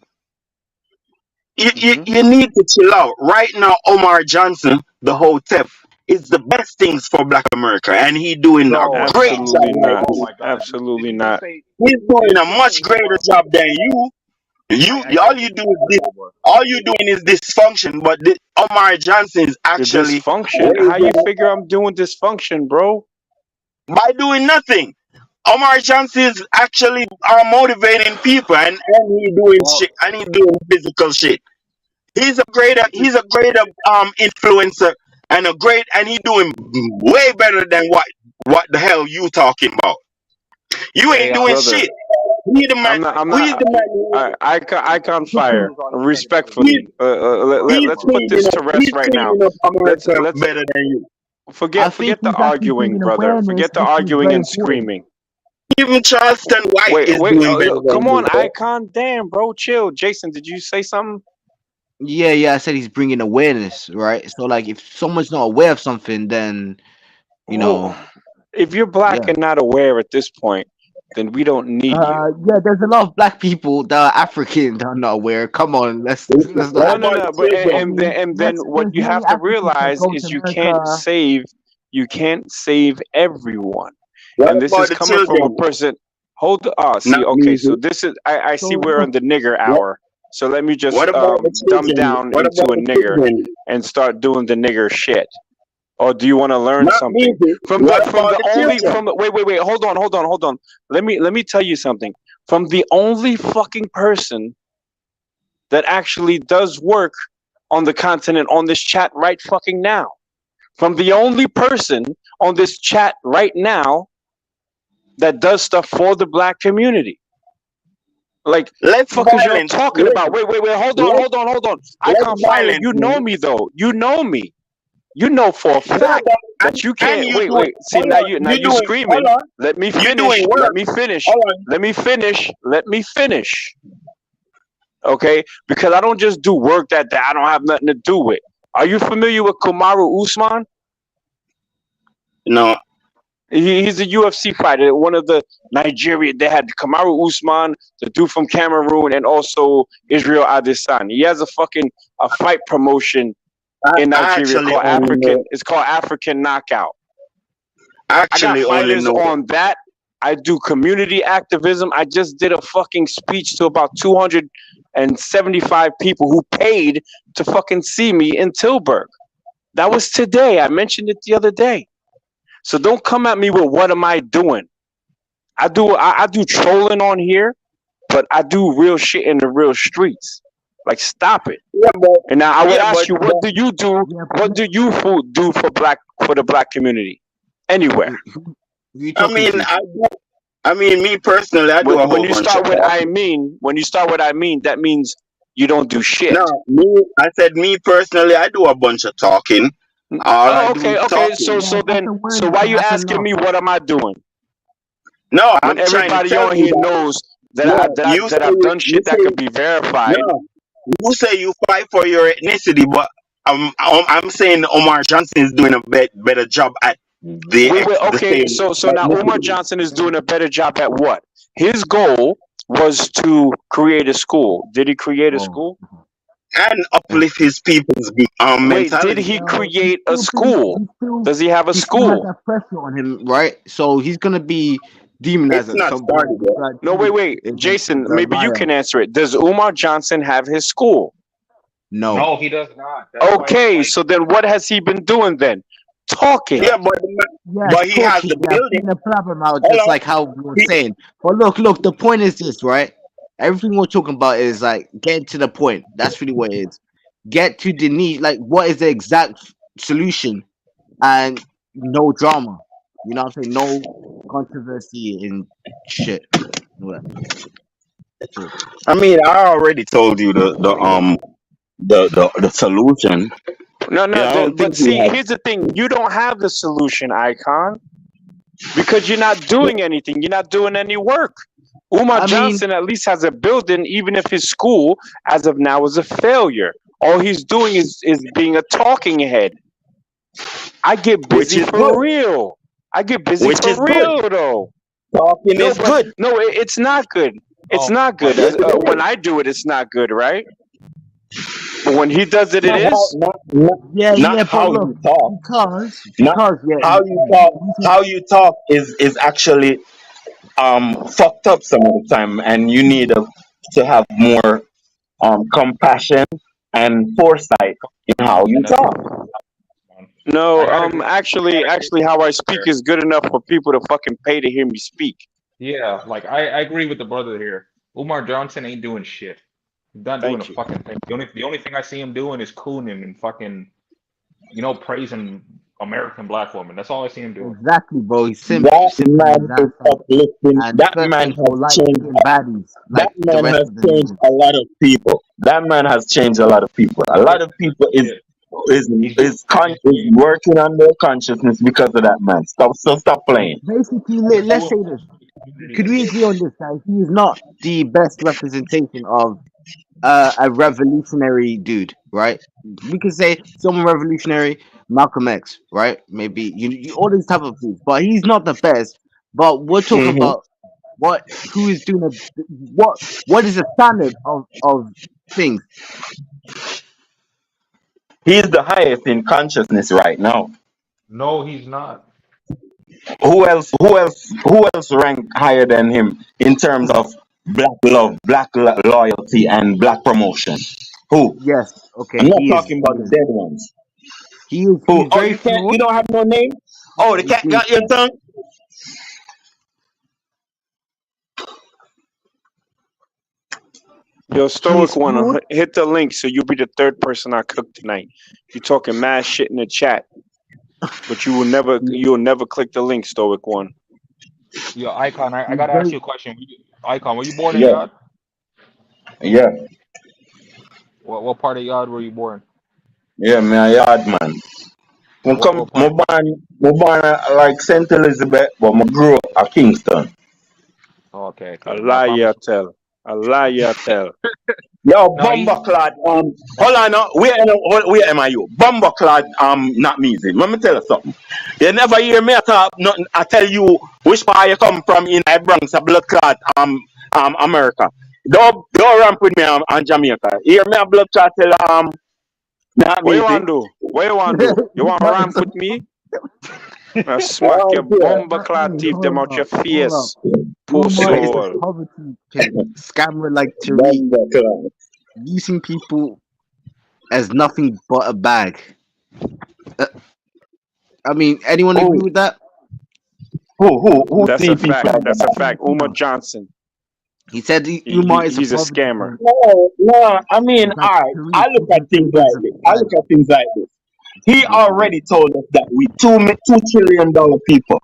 Mm-hmm. You need to chill out. Right now, Omar Johnson, the Hotep, is the best things for Black America, and he doing a No, great Absolutely job no. right not. Oh now. my God. Did Absolutely he just not. say? He's Did doing a he just say much greater Omar? job than you. I All can't you do believe is that this. no more. All you doing is dysfunction. But Omar Johnson is The actually dysfunction. How you raising figure I'm doing dysfunction, bro? by doing nothing. Omar Johnson is actually motivating people, and he doing Well, shit, and he doing physical shit. He's a greater influencer, and he doing way better than what the hell you talking about. You hey, ain't doing Brother, shit. We the man. I'm We the not. man. Icon I Fire. was on the fence whether he He's Respectfully, or let's put this to he's rest right now. cleaning up America Let's better than you. I forget think the he's actually arguing, bringing brother. awareness, Forget the which is arguing very and important. screaming. Even Charleston White Wait, is wait. doing better than Come you, on, bro. Icon. Damn, bro, chill. Jason, did you say something? Yeah, yeah. I said he's bringing awareness, right? So like, if someone's not aware of something, then you Well, know, if you're black yeah. and not aware at this point, then we don't need you. Yeah, there's a lot of black people that are African that are not aware. Come on, let's not What No, act. no, about no. the But I children? mean, then what there's you many have to Africans that realize go to is America. you can't save everyone, What and this is about the coming from a children? person. Hold see, Not okay, so music. this is I see So we're on the nigger What hour. So let me what just about the dumb children? down What into about a the nigger children? and start doing the nigger shit. Or do you want to learn Not something music. What from about the the only children? from the wait, hold on. Let me tell you something. From the only fucking person that actually does work on the continent on this chat right fucking now. From the only person on this chat right now that does stuff for the black community. Like, Less fuck is y'all violence. talking about? Wait, hold on, Less, hold on. less Icon Fire, violence, you know man. me though. You know me. You know for a Yeah, fact but that you and can't you wait, doing wait. See hold on, now you you doing hold screaming. on, Let me you doing finish. Let work. me finish. Hold on. Let me finish. Let me finish. Okay? Because I don't just do work that I don't have nothing to do with. Are you familiar with Kamaru Usman? No, He's a UFC fighter, one of the Nigerian. They had Kamaru Usman, the dude from Cameroon, and also Israel Adesanya. He has a fight promotion in I Nigeria actually called only African. know It's called African Knockout. I I got actually only fighters know on that. I do community activism. I just did a fucking speech to about 275 people who paid to fucking see me in Tilburg. That was today. I mentioned it the other day. So don't come at me with what am I doing? I do trolling on here, but I do real shit in the real streets. Like, stop it. yeah, but And now I would yeah, ask you, what but do you do? yeah, What do you do for the black community? Anywhere. who you I talking mean to? I mean me personally I do a When whole you bunch of start with stuff. I mean, that means you don't do shit. No, I said me personally, I do a bunch of talking. All I Oh, do is okay. So talking. so That's then a word, so why man. you That's asking enough. me what am I doing No, when I'm trying to everybody tell on you here that. knows that No, that I've done you shit that say could be verified? no. You say you fight for your ethnicity, but I'm saying Omar Johnson is doing a better job at Wait. the Okay. same So now Umar ethnicity. Johnson is doing a better job at what? His goal was to create a school. Did he create a Oh, school? And uplift his people's Wait, did mentality. he well, he's create a still being, school? Does he have a he still has school? that pressure on him, right? So he's gonna be demonized It's at not some point. started yet. That No, dude wait. is Jason, a maybe you liar. can answer it. Does Umar Johnson have his school? No. No, he does not. That's why, Okay, like, so then what has he been doing then? Talking. Yeah, that's Yes, but he has talking, the yeah, building. putting a blabber out, Hold just on. like how we were He, saying. But look, the point is this, right? Everything we're talking about is like getting to the point. That's really what it is. Get to the niche, like what is the exact solution, and no drama. You know what I'm saying? No controversy and shit. All that. Cool. I mean, I already told you the solution. No, Yeah, I don't but think he see, has. here's the thing. You don't have the solution, Icon, because you're not doing anything. You're not doing any work. Umar I mean, Johnson at least has a building, even if his school, as of now, is a failure. All he's doing is being a talking head. I get Which busy is for good. real. I get busy Which for is good. real, though. Talking No, is but good. no, it's not good. It's oh, not good. like, Yes, it When is. I do it, it's not good, right? But when he does it, it Not how, is. not but how look, you talk. Not because yeah, how you talk. How you talk is actually fucked up some of the time, and you need to have more compassion and foresight in how yeah, you that's talk. No, I gotta agree. actually, how I speak is good enough for people to fucking pay to hear me speak. Yeah, like I agree with the brother here. Umar Johnson ain't doing shit. He's not doing a Thank you. fucking thing. The only thing I see him doing is cooning and fucking, praising American black women. That's all I see him doing. exactly, bro. He's That simping on man is that side, uplifting. and That man searching for has light changed. skin baddies That like the man rest has of the changed niggas. a lot of people. That man has changed a lot of people. A Yeah, lot of people yeah. He's doing. is working on their consciousness because of that man. Stop playing. Basically, He's let's doing say more this. for the community Could than we agree on this, guys? He is not the best representation of a revolutionary dude, right? We could say someone revolutionary, Malcolm X, right? Maybe you all these type of things, but he's not the best. But we're talking Hmm. about who is doing what is the standard of things. He is the highest in consciousness right now. No, he's not. Who else rank higher than him in terms of black love, loyalty, and black promotion? Who? Yes, I'm okay, not talking about the dead ones. Who? he's Oh, very you can't. flawed. You don't have no name. Oh, the He's cat very got your tongue. Yo, he's Stoic one, flawed. hit the link so you'll be the third person I cook tonight. You talking mad shit in the chat, but you'll never click the link, Stoic one. Yo, Icon, I He's gotta ask very you a question. Icon, were you born in Yeah, Yard? yeah, What part of Yard were you born? yeah. Me a yard man. Me come. What Me part? born like Saint Elizabeth, but me grew up at Kingston. Oh, okay. No, I Allah ya promise. tell. Allah ya tell. Yo, No, bomber he's clad. Hold on, no. Where am I? You bomber clad. Not music. Let me tell you something. You never hear me talk nothing. I tell you which part you come from in the Bronx, a blood clot. America. Don't ramp with me on Jamaica. Hear me a blood clot tell not What you music. want to do? What you want to do? You want to ramp with me? I smack your Yeah. bomber clad hey, teeth them out your hold up. face. Poor Umar is a soul. poverty king, scammer like Tariq, Bomber clot. using people as nothing but a bag. Uh, I mean, anyone agree Who with that? who That's see a people fact. like That's a that? fact. Umar Johnson. He said He, Umar is a he's a poverty scammer. king. No. I mean, It's like alright. Tariq I look at using things people as like a this. bag. He already told us that we $2 trillion people.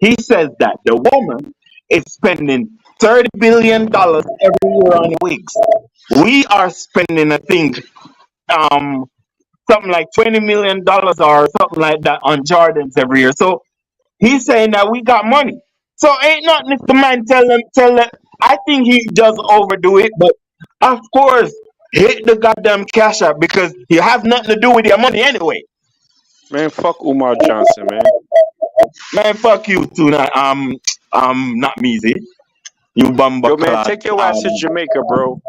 He says that the woman is spending $30 billion every year on wigs. We are spending, I think, something like $20 million or something like that on Jordans every year. So he's saying that we got money. So ain't nothing if the man tell them. I think he does overdo it, but of course, hit the goddamn cash app because you have nothing to do with your money anyway. Man, fuck Umar Johnson, man. Man, fuck you too. Not Measy. You bumba Yo, man, clad. take your ass to Jamaica, bro.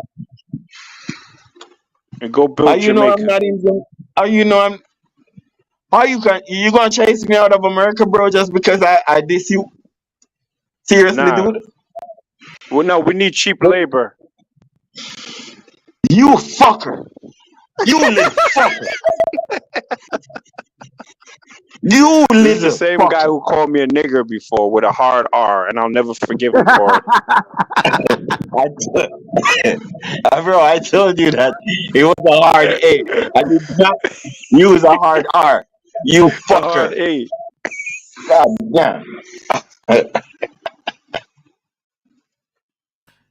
And go How build you know I'm Jamaica. not even? How you know I'm? How you gonna chase me out of America, bro? Just because I diss you? Seriously, Nah. dude? Well, no, we need cheap labor. You fucker. You little fucker. You This is the little same fucker. guy who called me a nigger before with a hard R, and I'll never forgive him for it. Bro, I told you that it was a hard A. I did not use a hard R. You A hard fucker. A. God damn.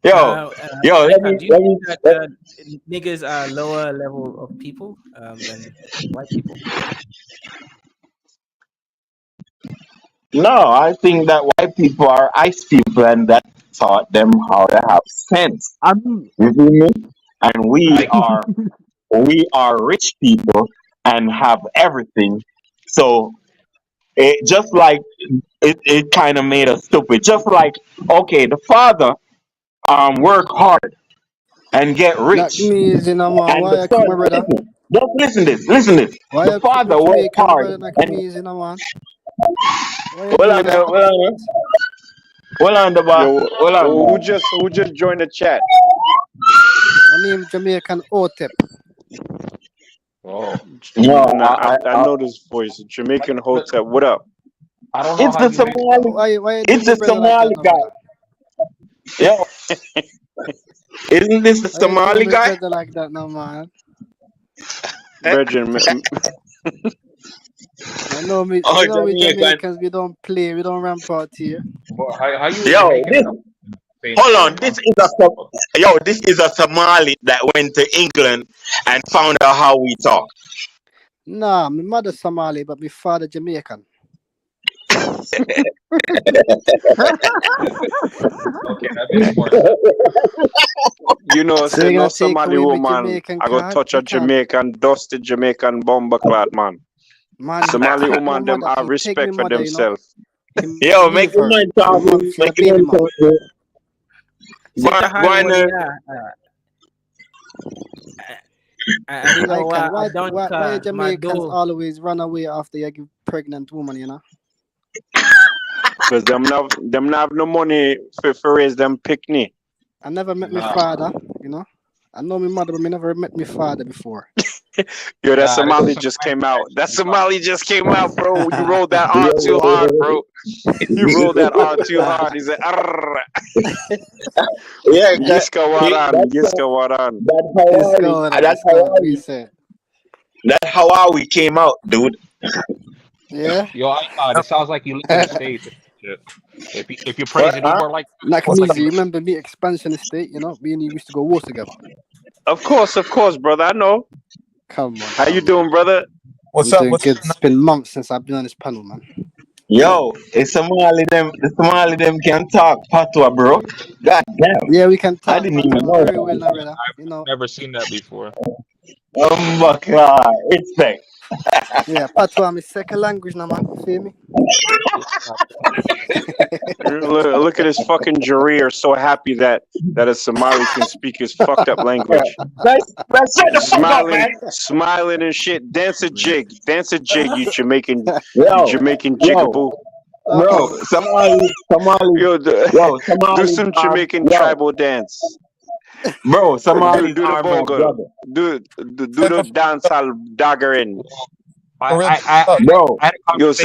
Yo, let Icon, me do you think that niggas are lower level of people than white people? No, I think that white people are ice people and that taught them how to have sense. I mean, You feel me? And we are rich people and have everything. So it just like it kind of made us stupid. Just like okay, the father work hard and get Knock rich, me easy now, man. and the Why you son come, my brother? listen this. Why The you come father to work Jamaica, my hard brother? Knock and me easy now, man. Why you hold do on, that? hold on, the boss, Yo, hold on. who just joined the chat? My name Jamaican Otep. Oh, No, I know this voice. Jamaican Hotel. What up? I don't know it's how the you make. Somali. Why you do It's me the brother like that Somali now, guy. brother? Yo, isn't this the Why you do Somali me guy? brother like that now, man? Virgin. You know me, Oh, you know we Jamaican. Jamaicans, we don't play, we don't ramp out here. But how you a Yo, Jamaican this. and a Spain Hold fan, on, man? this is a Somali that went to England and found out how we talk. Nah, my mother Somali, but my father Jamaican. Okay, that makes more sense. You know, So say you're no gonna take Somali away my woman. Jamaican I go card? touch You a can't. Jamaican, dusty Jamaican bomber clad man. Man, you Somali take my woman, them mother, have you take me respect for mother, you know. themselves. You Yo, make leave your her. mind My talk. mom for your Make your baby mind mom. talk. say Go hi, on, Wally. I don't know Icon, I don't why my Jamaicans door. always run away after you give pregnant woman, you know? Because them not have no money for raise them picnic. I never met my Nah, father, you know. I know my mother, but I never met my father before. Yo, that this is Somali some just white came out. That Somali just came out, bro. You Yeah, rolled that R too hard, bro. You rolled that R too hard. He said, Arr. Yeah, Yiska Waran, Yiska Waran. it's going on, it's going. We say, That Hawaii came out, dude. yeah. Yo, Icon, it sounds like you live in the States. Shit. If you praise What? it Huh? more like that, it Like sounds me, like you you live. remember me expansion estate, you know? Me and you used to go war together. Of course, brother. I know. Come on, How you come on. doing, brother? What's I'm up? doing What's good. up? It's been months since I've been on this panel, man. Yo, the Somali them can talk patois, bro. God damn. Yeah, we can I talk didn't even patois know very well that. now, brother. You know, Never seen that before. Respect. yeah, patois my second language now, man. You feel me? Look at his fucking Jareer, so happy that a Somali can speak his fucked up language. Man, shut the fuck up, man. Smiling and shit. Dance a jig, you Jamaican, Yo, jigaboo. bro, Somali, Yo, do Somalis some are, Jamaican tribal dance. bro, Somalis Do the are my bogle. brother, Do the dance al daggering. I For real, I I, what's up? bro. I had a Yo, conversation.